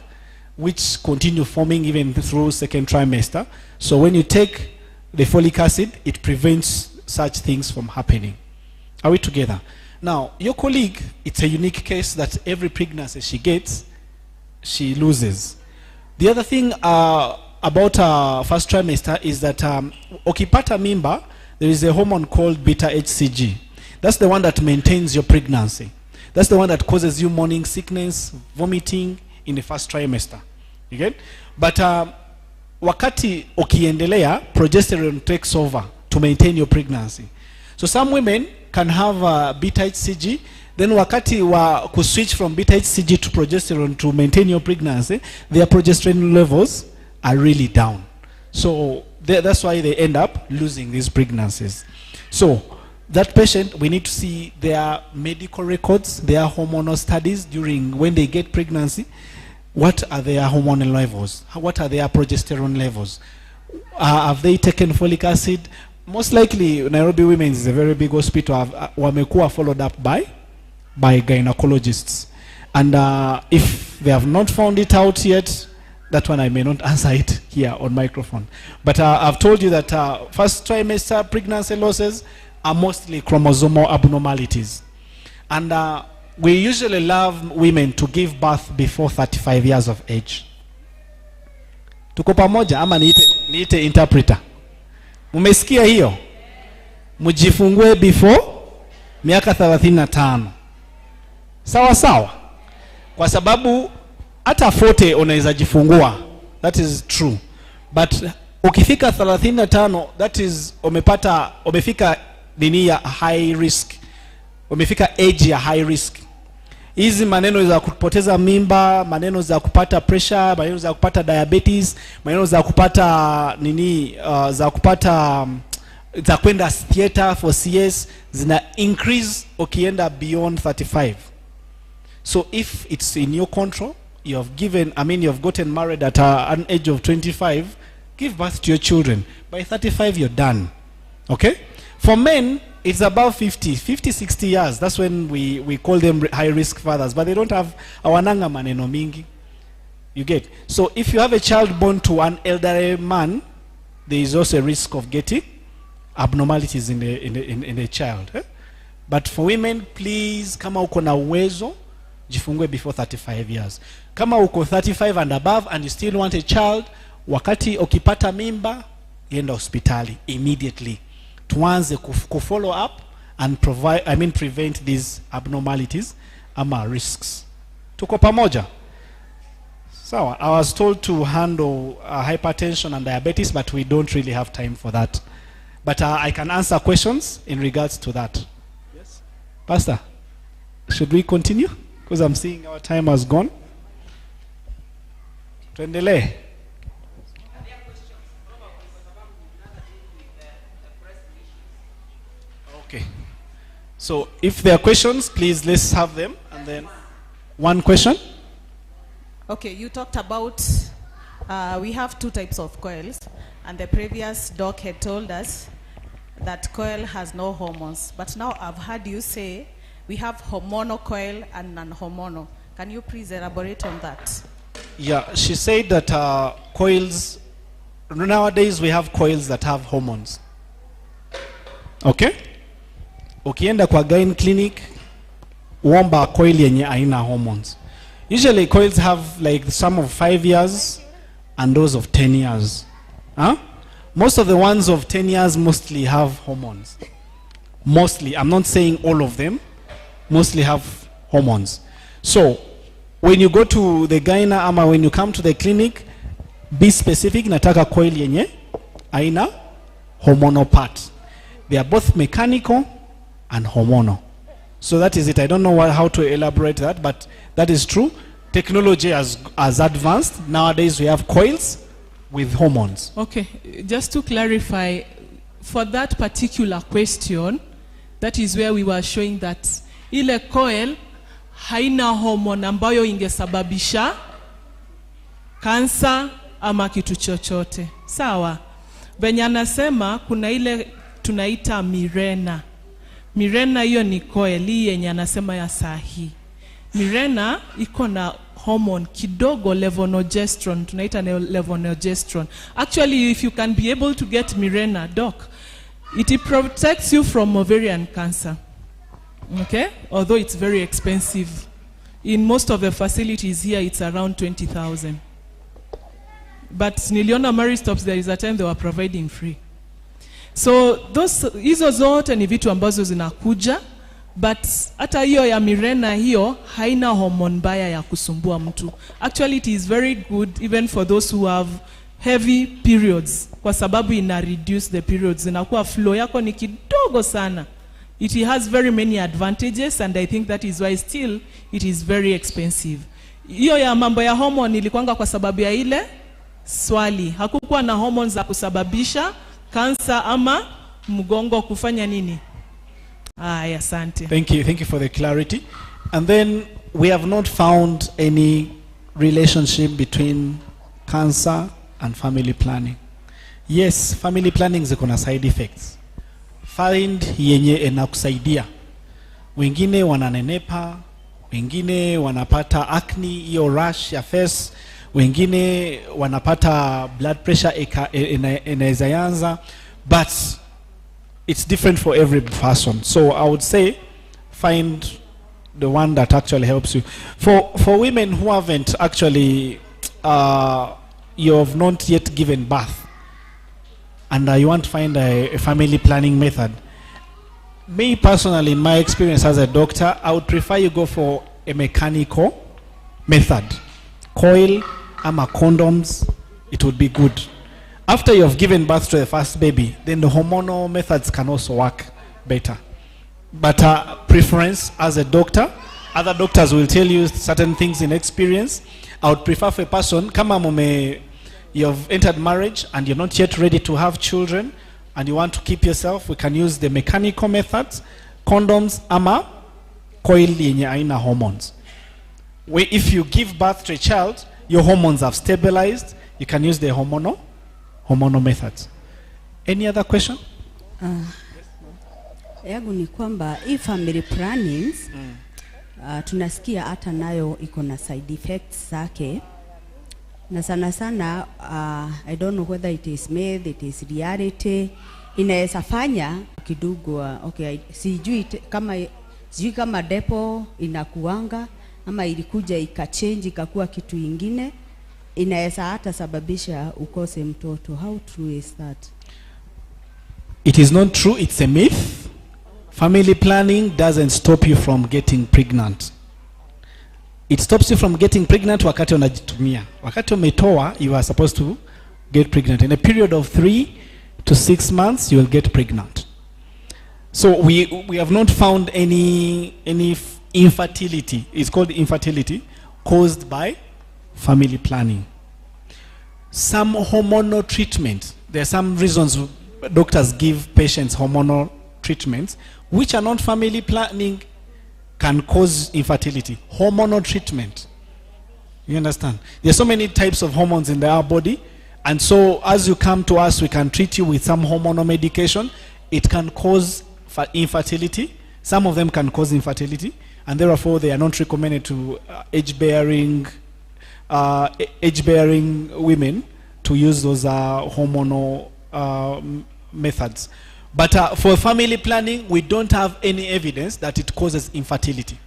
which continue forming even through second trimester. So when you take the folic acid, it prevents such things from happening. Are we together? Now, your colleague, it's a unique case that every pregnancy she gets, she loses. The other thing about first trimester is that ukipata mimba, there is a hormone called beta HCG. That's the one that maintains your pregnancy. That's the one that causes you morning sickness, vomiting in the first trimester. You get? But wakati ukiendelea, progesterone takes over to maintain your pregnancy. So some women can have beta HCG, then wakati wa kuswitch from beta HCG to progesterone to maintain your pregnancy, their progesterone levels are really down. So that's why they end up losing these pregnancies. So that patient, we need to see their medical records, their hormonal studies during when they get pregnancy. What are their hormonal levels? What are their progesterone levels? Have they taken folic acid? Most likely, Nairobi Women's is a very big hospital. Wamekuwa followed up by gynecologists. And if they have not found it out yet, that one I may not answer it here on microphone. But I've told you that first trimester pregnancy losses are mostly chromosomal abnormalities. And we usually love women to give birth before 35 years of age. Tuko pamoja ama niite interpreter? Mumesikia hiyo? Mujifungue before miaka 35. Sawa sawa? Kwa sababu hata 40 unaweza jifungua. That is true. But ukifika 35, that is umefika dini ya high risk. Umefika age ya high risk. Hizi maneno za kupoteza mimba, maneno za kupata pressure, maneno za kupata diabetes, maneno za kupata za kwenda theater for CS zina increase ukienda beyond 35. So if it's in your control, you've gotten married at an age of 25, give birth to your children. By 35 you're done. Okay? For men, it's about 50, 60 years. That's when we call them high-risk fathers. But they don't have awananga maneno mingi. You get? So if you have a child born to an elderly man, there is also a risk of getting abnormalities in the child. Eh? But for women, please, kama uko na uwezo, jifungue before 35 years. Kama uko 35 and above and you still want a child, wakati ukipata mimba, yenda hospitali immediately. Tuanze follow up and prevent these abnormalities ama risks. Tuko pamoja? So I was told to handle hypertension and diabetes, but we don't really have time for that. But I can answer questions in regards to that. Yes. Pastor, should we continue? Because I'm seeing our time has gone. Tuendelee. Okay. So if there are questions, please let's have them. And then one question. Okay, you talked about we have two types of coils, and the previous doc had told us that coil has no hormones. But now I've heard you say we have hormonal coil and non-hormonal. Can you please elaborate on that? Yeah, she said that coils, nowadays we have coils that have hormones. Okay? Ukienda kwa gyne clinic, uomba coil yenye haina hormones. Usually coils have like some of 5 years and those of 10 years. Huh? Most of the ones of 10 years mostly have hormones. Mostly, I'm not saying all of them, mostly have hormones. So, when you go to the gyne ama when you come to the clinic, be specific, nataka coil yenye haina hormonal part. They are both mechanical and hormonal. So that is it. I don't know how to elaborate that, but that is true. Technology has advanced. Nowadays we have coils with hormones. Okay, just to clarify, for that particular question, that is where we were showing that ile coil haina hormone ambayo ingesababisha kansa ama kitu chochote. Sawa. Venye anasema kuna ile tunaita Mirena. Mirena hiyo ni coil hii yenye anasema ya sahi. Mirena iko na hormone kidogo, levonorgestrone, tunaita levonorgestrone. Actually, if you can be able to get Mirena, doc, it protects you from ovarian cancer. Okay? Although it's very expensive. In most of the facilities here, it's around 20,000. But niliona Mary Stops, there is a time they were providing free. So hizo zote ni vitu ambazo zinakuja, but hata hiyo ya Mirena hiyo haina hormone mbaya ya kusumbua mtu. Actually it is very good even for those who have heavy periods, kwa sababu ina reduce the periods. Inakuwa flow yako ni kidogo sana It has very many advantages, and I think that is why still it is very expensive. Hiyo ya mambo ya hormone ilikuanga kwa sababu ya ile swali. Hakukuwa na hormones za kusababisha kansa ama mgongo kufanya nini? Asante. Thank you for the clarity. And then we have not found any relationship between cancer and family planning. Yes, family planning ziko na side effects. Find yenye inakusaidia. Wengine wananenepa, wengine wanapata acne, hiyo rash ya face, wengine wanapata blood pressure inaweza yanza, but it's different for every person. So I would say find the one that actually helps you. For women who haven't actually you have not yet given birth, and you want to find a family planning method, me personally, in my experience as a doctor, I would prefer you go for a mechanical method. Coil, ama condoms, it would be good. After you have given birth to the first baby, then the hormonal methods can also work better. But preference as a doctor, other doctors will tell you certain things in experience. I would prefer for a person, kama you have entered marriage and you're not yet ready to have children and you want to keep yourself, we can use the mechanical methods, condoms, ama coil yenye aina hormones. If you give birth to a child, your hormones have stabilized, you can use the hormonal methods. Any other question? Yangu ni kwamba hii family plannings tunasikia hata nayo iko na side effects zake, na sana sana I don't know whether it is myth, it is reality. Inaweza fanya kidogo okay, sijui kama depo inakuanga ama ilikuja ikachange ikakuwa kitu ingine, inaweza hata sababisha ukose mtoto. How true is that? It is not true, it's a myth. Family planning doesn't stop you from getting pregnant. It stops you from getting pregnant wakati unajitumia. Wakati umetoa, you are supposed to get pregnant. In a period of 3 to 6 months, you will get pregnant. So we have not found any infertility. It's called infertility caused by family planning. Some hormonal treatment. There are some reasons doctors give patients hormonal treatments which are not family planning can cause infertility. Hormonal treatment. You understand? There are so many types of hormones in our body, and so as you come to us, we can treat you with some hormonal medication. It can cause infertility. Some of them can cause infertility, and therefore they are not recommended to age-bearing women to use those hormonal methods. But for family planning, we don't have any evidence that it causes infertility.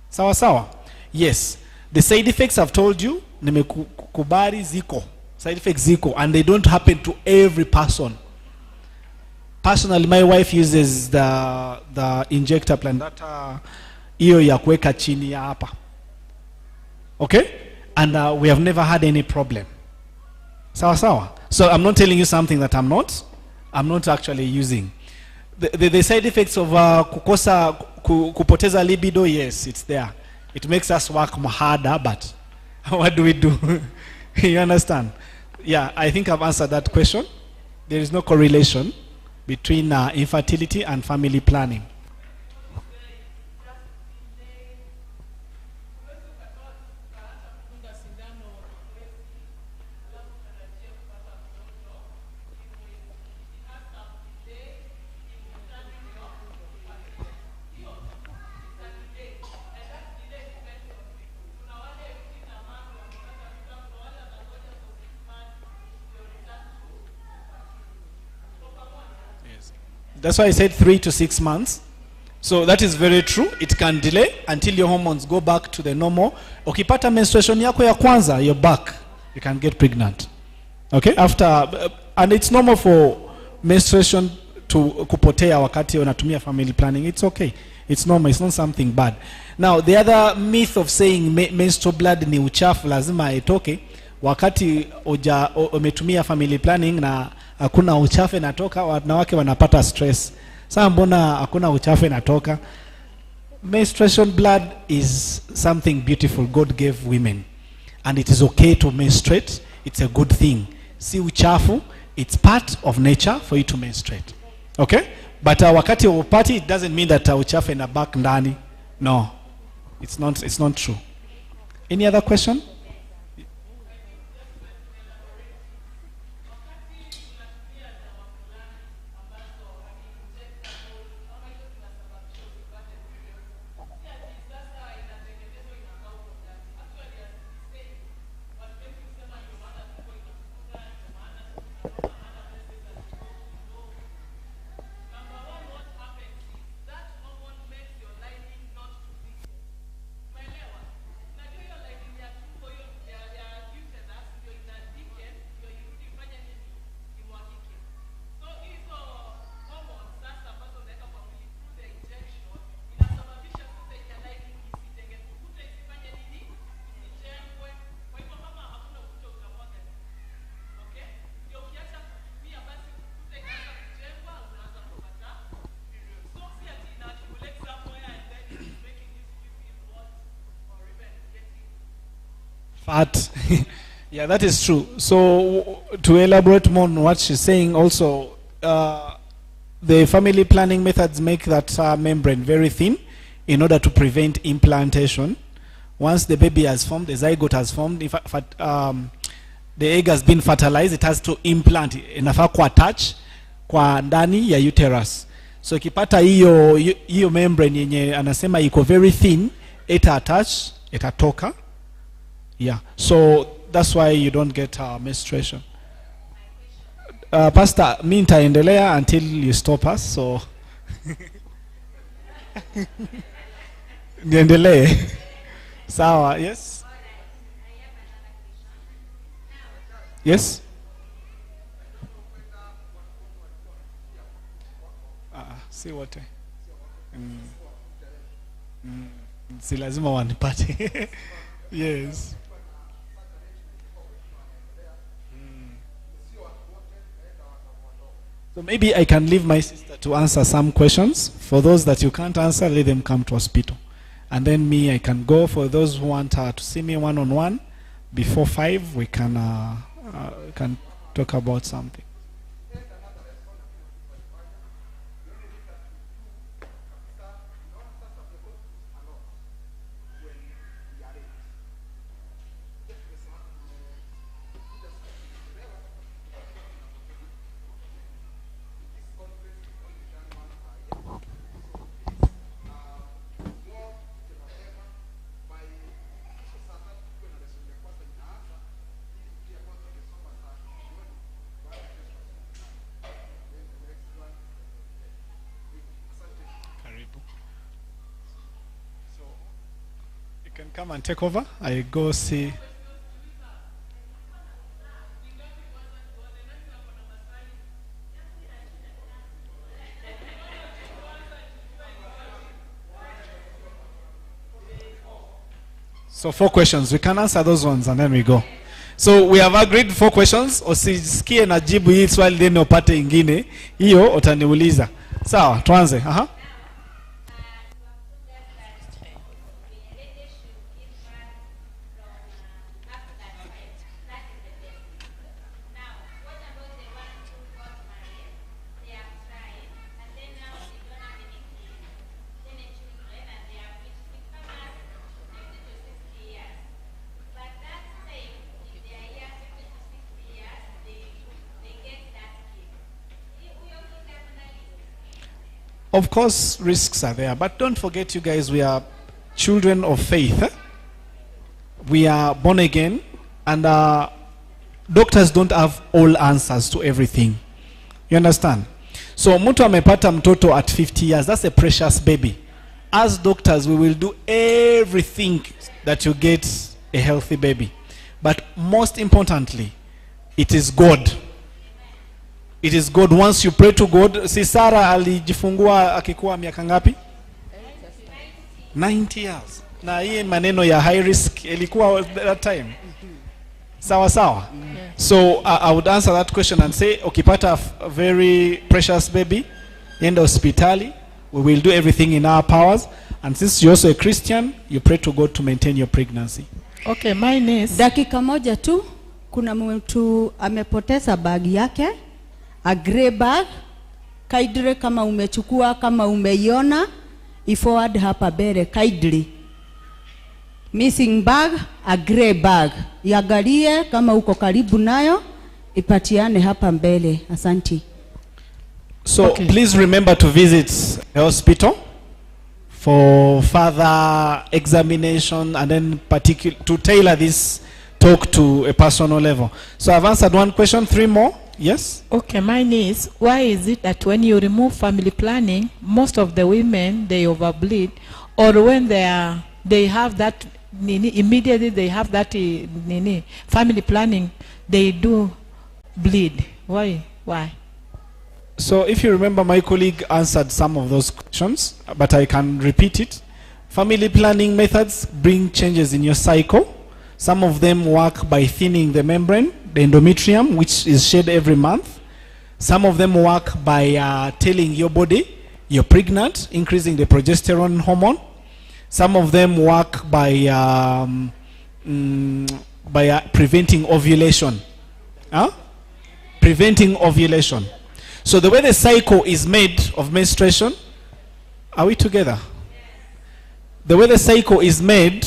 Sawa sawa? Yes. The side effects I've told you, nimekubali ziko. Side effects ziko, and they don't happen to every person. Personally, my wife uses the injector Plantar, hiyo ya kuweka chini ya hapa. Okay? And we have never had any problem. Sawa sawa? So I'm not telling you something that I'm not actually using. The side effects of kupoteza libido, yes, it's there. It makes us work harder, but what do we do? You understand? Yeah, I think I've answered that question. There is no correlation between infertility and family planning. That's why I said 3 to 6 months. So that is very true. It can delay until your hormones go back to the normal. Ukipata menstruation yako ya kwanza, you're back. You can get pregnant. Okay? After, and it's normal for menstruation to kupotea wakati unatumia family planning. It's okay. It's normal. It's not something bad. Now, the other myth of saying menstrual blood ni uchafu lazima itoke wakati umetumia family planning na hakuna uchafu inatoka, wanawake wanapata stress. Sasa mbona hakuna uchafu inatoka? Menstruation blood is something beautiful God gave women, and it is okay to menstruate. It's a good thing. Si uchafu, it's part of nature for you to menstruate. Okay? But wakati wa upati, it doesn't mean that uchafu inabaki ndani. No. It's not true. Any other question? Fat. Yeah, that is true. So to elaborate more on what she's saying, also the family planning methods make that membrane very thin in order to prevent implantation. Once the baby has formed, the zygote has formed, if the egg has been fertilized, it has to implant. Inafaa ku attach kwa ndani ya uterus. So ikipata hiyo membrane yenye anasema iko very thin, ita attach, itatoka. Yeah, so that's why you don't get menstruation. Pastor, mi nitaendelea until you stop us, so niendelee. Sawa, yes? Yes? Si wote. Si lazima wanipate. Yes. So maybe I can leave my sister to answer some questions. For those that you can't answer, let them come to hospital. And then me, I can go. For those who want to see me one-on-one, before 5, we can talk about something. Come and take over. I go see. So 4 questions. We can answer those ones and then we go. So we have agreed 4 questions. Usisikie najibu hii swali then upate ingine. Hiyo utaniuliza. Sawa, tuanze. Aha. Of course, risks are there, but don't forget, you guys, we are children of faith. We are born again, and doctors don't have all answers to everything. You understand? So, mtu amepata mtoto at 50 years, that's a precious baby. As doctors, we will do everything that you get a healthy baby. But most importantly, it is God. It is God. Once you pray to God. Si Sarah alijifungua akikuwa miaka ngapi? 90 years. Na hii maneno ya high risk ilikuwa that time. Sawa sawa. So I would answer that question and say, ukipata a very precious baby, enda hospitali. We will do everything in our powers. And since you're also a Christian, you pray to God to maintain your pregnancy. Okay, mine is... Dakika moja tu, kuna mtu amepoteza bag yake, a grey bag, kaidre kama umechukua, kama umeiona, i-forward hapa bere, kaidri. Missing bag, a grey bag. Iangalie kama uko karibu nayo, ipatiane hapa mbele. Asanti. So please remember to visit the hospital for further examination and then to tailor this talk to a personal level. So I've answered one question, 3 more. Yes? Okay, mine is, why is it that when you remove family planning, most of the women, they overbleed, or when they have that, immediately they have that family planning, they do bleed? Why? So if you remember, my colleague answered some of those questions, but I can repeat it. Family planning methods bring changes in your cycle. Some of them work by thinning the membrane, the endometrium, which is shed every month. Some of them work by telling your body you're pregnant, increasing the progesterone hormone. Some of them work by preventing ovulation. Preventing ovulation. So the way the cycle is made of menstruation, are we together? The way the cycle is made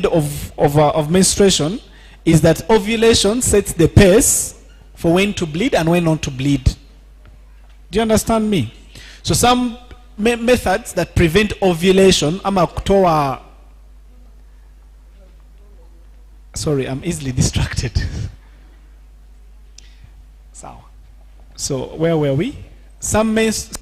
of menstruation is that ovulation sets the pace for when to bleed and when not to bleed. Do you understand me? So some methods that prevent ovulation, sorry, I'm easily distracted. So where were we? Some methods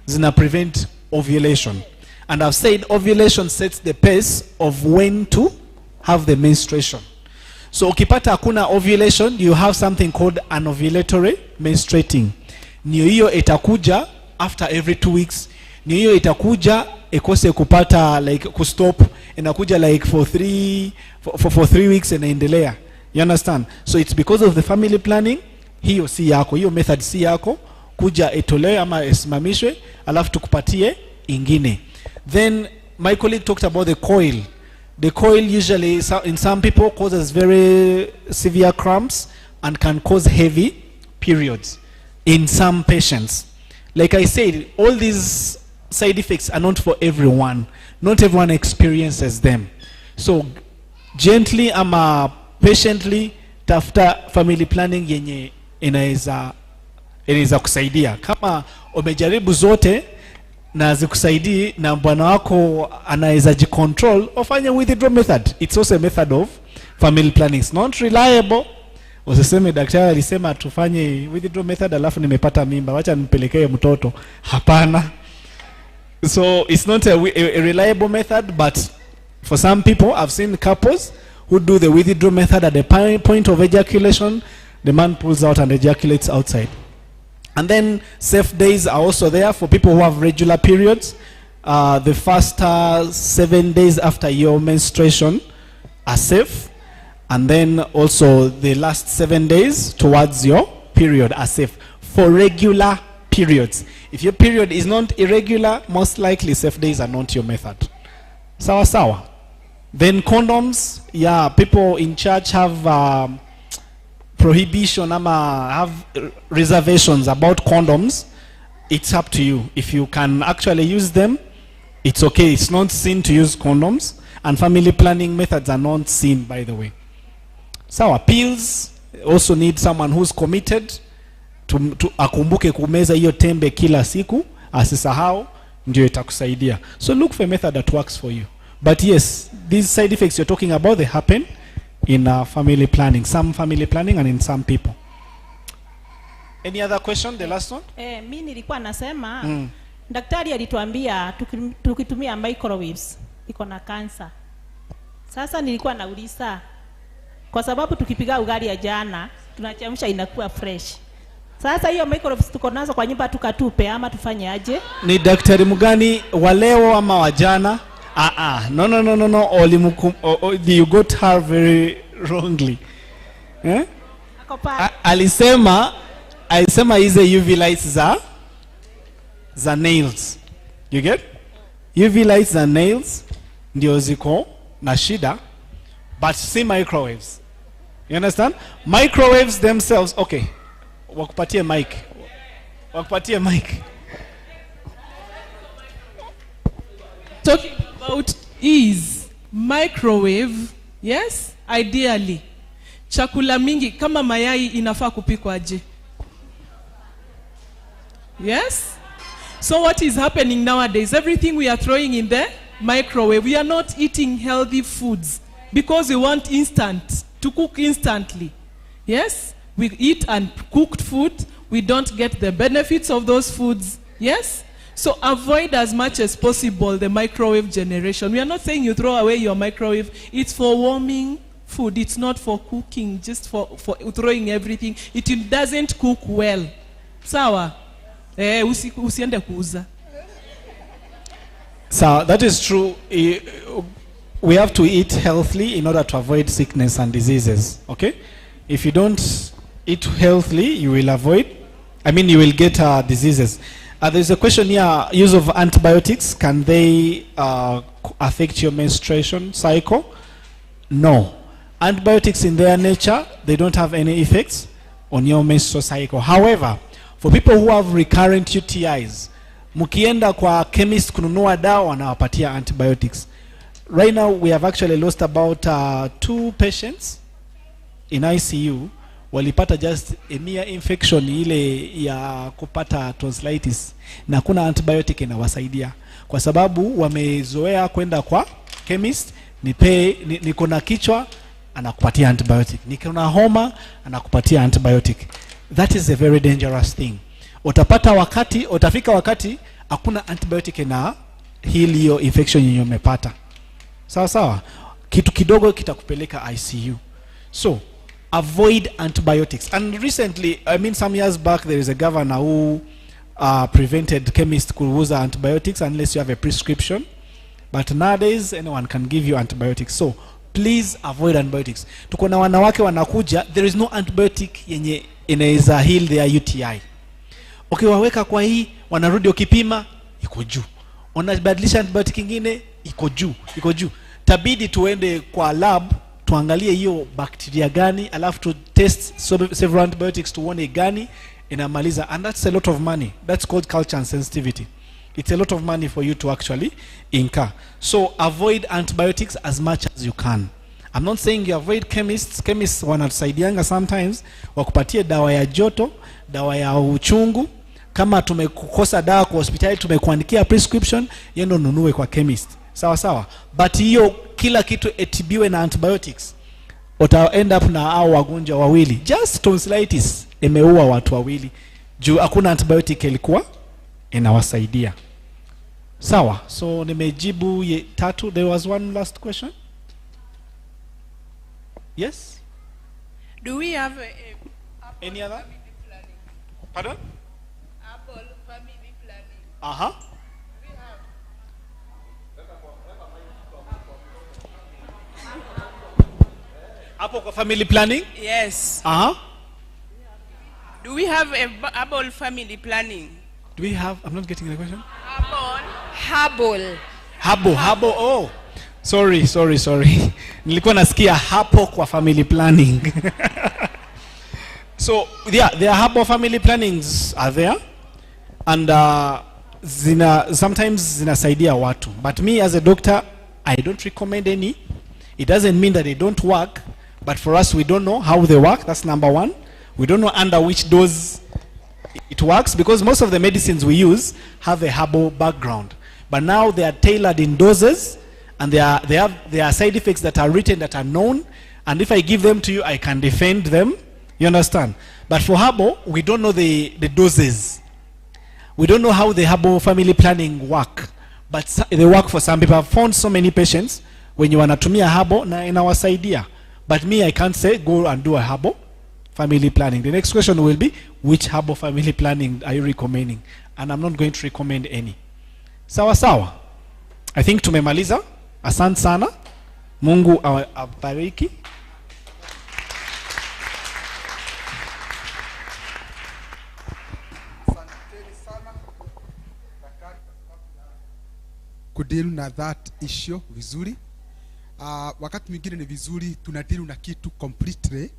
zina prevent ovulation, and I've said ovulation sets the pace of when to have the menstruation. So ukipata hakuna ovulation, you have something called anovulatory menstruating. Niyo hiyo itakuja after every 2 weeks. Niyo hiyo itakuja ekose kupata like kustop, inakuja like for 3 weeks and inaendelea. You understand? So it's because of the family planning. Hiyo si yako, hiyo method si yako, kuja etolewe ama esimamishwe alafu tukupatie ingine. Then my colleague talked about the coil. The coil usually in some people causes very severe cramps and can cause heavy periods in some patients. Like I said, all these side effects are not for everyone. Not everyone experiences them. So gently ama patiently tafuta family planning yenye inaweza kusaidia. Kama umejaribu zote na zikusaidii na bwana wako anaweza jicontrol, ufanye withdraw method. It's also a method of family planning. It's not reliable. Usiseme daktari alisema tufanye withdraw method alafu nimepata mimba, wacha nipelekee mtoto. Hapana. So it's not a reliable method, but for some people, I've seen couples who do the withdraw method at the point of ejaculation. The man pulls out and ejaculates outside. And then safe days are also there for people who have regular periods. The first 7 days after your menstruation are safe. And then also the last 7 days towards your period are safe for regular periods. If your period is not irregular, most likely safe days are not your method. Sawa sawa. Then condoms, yeah, people in church have prohibition, have reservations about condoms. It's up to you. If you can actually use them, it's okay. It's not sin to use condoms, and family planning methods are not sin, by the way. So pills also need someone who's committed to akumbuke kumeza hiyo tembe kila siku, asisahau, ndio itakusaidia. So look for a method that works for you. But yes, these side effects you're talking about, they happen in family planning, some family planning and in some people. Any other question? The last one? Mimi nilikuwa nasema daktari alituambia tukitumia microwaves iko na cancer. Sasa nilikuwa nauliza kwa sababu tukipiga ugali ya jana tunachemsha inakuwa fresh. Sasa hiyo microwaves tuko nazo kwa nyumba tukatupe ama tufanye aje? Ni daktari mgani wa leo ama wa jana? No. You got her very wrongly. Eh? Ako pale. Alisema hizi UV lights za nails. You get? UV lights za nails ndio ziko na shida, but si microwaves. You understand? Microwaves themselves, okay. Wakupatie mic. Talking about is microwave, yes, ideally. Chakula mingi kama mayai inafaa kupikwa aje? Yes? So what is happening nowadays? Everything we are throwing in the microwave. We are not eating healthy foods because we want instant, to cook instantly. Yes? We eat uncooked food. We don't get the benefits of those foods. Yes? So avoid as much as possible the microwave generation. We are not saying you throw away your microwave. It's for warming food. It's not for cooking, just for throwing everything. It doesn't cook well. Sawa? Usiende kuuza. So that is true. We have to eat healthily in order to avoid sickness and diseases. Okay? If you don't eat healthily, you will get diseases. There's a question here, use of antibiotics, can they affect your menstruation cycle? No. Antibiotics in their nature, they don't have any effects on your menstrual cycle. However, for people who have recurrent UTIs, mukienda kwa chemist kununua dawa wanawapatia antibiotics. Right now we have actually lost about 2 patients in ICU. Walipata just a mere infection ile ya kupata tonsillitis na kuna antibiotic inawasaidia kwa sababu wamezoea kwenda kwa chemist, niko na kichwa anakupatia antibiotic, niko na homa anakupatia antibiotic. That is a very dangerous thing. Utafika wakati hakuna antibiotic na heal hiyo infection yenye umepata. Sawa, kitu kidogo kitakupeleka ICU. So avoid antibiotics. And recently, some years back, there is a governor who prevented chemists kuuza antibiotics unless you have a prescription. But nowadays, anyone can give you antibiotics. So please avoid antibiotics. Tuko na wanawake wanakuja, there is no antibiotic yenye inaweza heal their UTI. Okay, waweka kwa hii, wanarudi ukipima, iko juu. Wanabadilisha antibiotic ingine, iko juu. Tabidi tuende kwa lab, tuangalie hiyo bacteria gani, alafu to test several antibiotics tuone gani inamaliza, and that's a lot of money. That's called culture and sensitivity. It's a lot of money for you to actually incur. So avoid antibiotics as much as you can. I'm not saying you avoid chemists. Chemists wanatusaidianga sometimes wakupatie dawa ya joto, dawa ya uchungu. Kama tumekukosa dawa kwa hospitali, tumekuandikia prescription, yendo nunue kwa chemist. Sawa. But hiyo kila kitu etibiwe na antibiotics, uta end up na hao wagonjwa wawili. Just tonsillitis imeua watu wawili juu hakuna antibiotic ilikuwa inawasaidia. Sawa, so nimejibu 3. There was one last question. Yes? Do we have any other? Pardon? Apple family planning. Uh-huh. Hapo kwa family planning? Yes. Uh-huh. Do we have a herbal family planning? Do we have? I'm not getting the question. Herbal. Oh. Sorry. Nilikuwa nasikia hapo kwa family planning. So, yeah, there are herbal family plannings are there. And sometimes zinasaidia watu. But me as a doctor, I don't recommend any. It doesn't mean that they don't work. But for us, we don't know how they work. That's number 1. We don't know under which dose it works, because most of the medicines we use have a herbal background. But now they are tailored in doses, and there are side effects that are written, that are known. And if I give them to you, I can defend them. You understand? But for herbal, we don't know the doses. We don't know how the herbal family planning work. But they work for some people. I've found so many patients when you wanatumia herbal na inawasaidia. But me, I can't say go and do a herbal family planning. The next question will be, which herbal family planning are you recommending? And I'm not going to recommend any. Sawa. I think tumemaliza. Asante sana. Mungu abariki. kudeal na that issue vizuri. Wakati mwingine ni vizuri tunadeal na kitu completely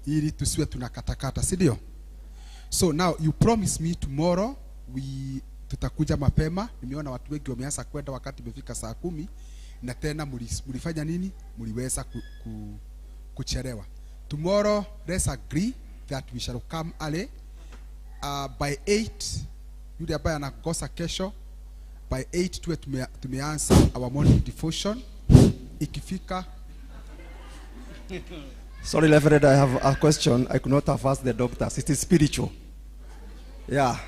ili tusiwe tunakatakata, si ndio? So now you promise me tomorrow tutakuja mapema. Nimeona watu wengi wameanza kwenda wakati imefika saa 10 na tena mulifanya nini? Muliweza kuchelewa. Tomorrow let's agree that we shall come early by 8. Yule ambaye anakosa kesho by 8 tuwe tumeanza our morning devotion. Ikifika Sorry, Reverend, I have a question. I could not have asked the doctors. It is spiritual. Yeah.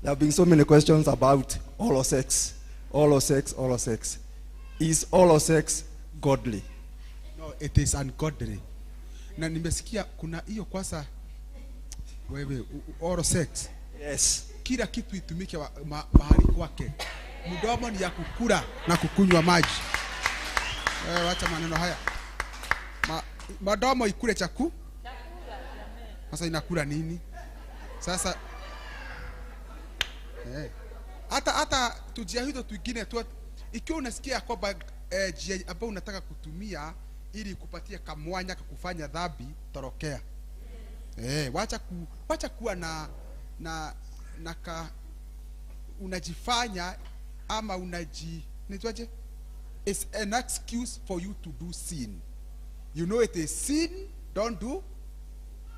There have been so many questions about oral sex. Oral sex, oral sex. Is oral sex godly? No, it is ungodly. Na nimesikia kuna hiyo kwanza wewe oral sex. Yes. Kila kitu itumike mahali kwake. Mdomo ni ya kukula na kukunywa maji. Wacha maneno haya. Madomo ikule chakula. Sasa inakula nini? Sasa hata tujiahidi tuingine tu, ikiwa unasikia kwamba njia ambayo unataka kutumia ili kupatia kamwanya kufanya dhambi, torokea. Wacha kuwa na unajifanya ama nitwaje? It's an excuse for you to do sin. You know it is sin, don't do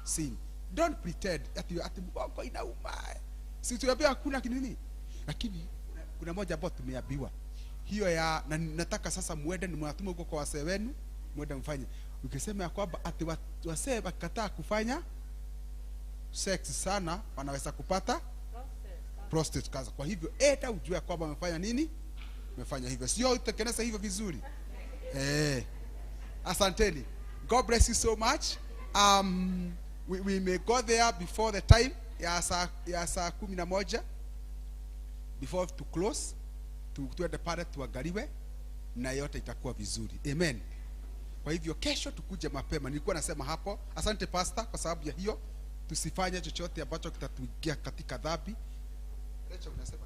sin. Don't pretend ati mgongo inauma. Si tuambia hakuna kinini. Lakini kuna moja ambayo tumeambiwa. Hiyo ya nataka sasa muende ni mwatuma huko kwa wasee wenu, muende mfanye. Ukisema ya kwamba ati wasee wakataa kufanya sex sana wanaweza kupata prostate cancer. Kwa hivyo eta ujue kwamba wamefanya nini? Wamefanya hivyo. Sio utekeleza hivyo vizuri. Asanteni. God bless you so much. We may go there before the time ya saa 11 before to close tuende pale tuangaliwe na yote itakuwa vizuri. Amen. Kwa hivyo kesho tukuje mapema. Nilikuwa nasema hapo. Asante pastor kwa sababu ya hiyo. Tusifanye chochote ambacho kitatuingia katika dhambi. Lecha unasema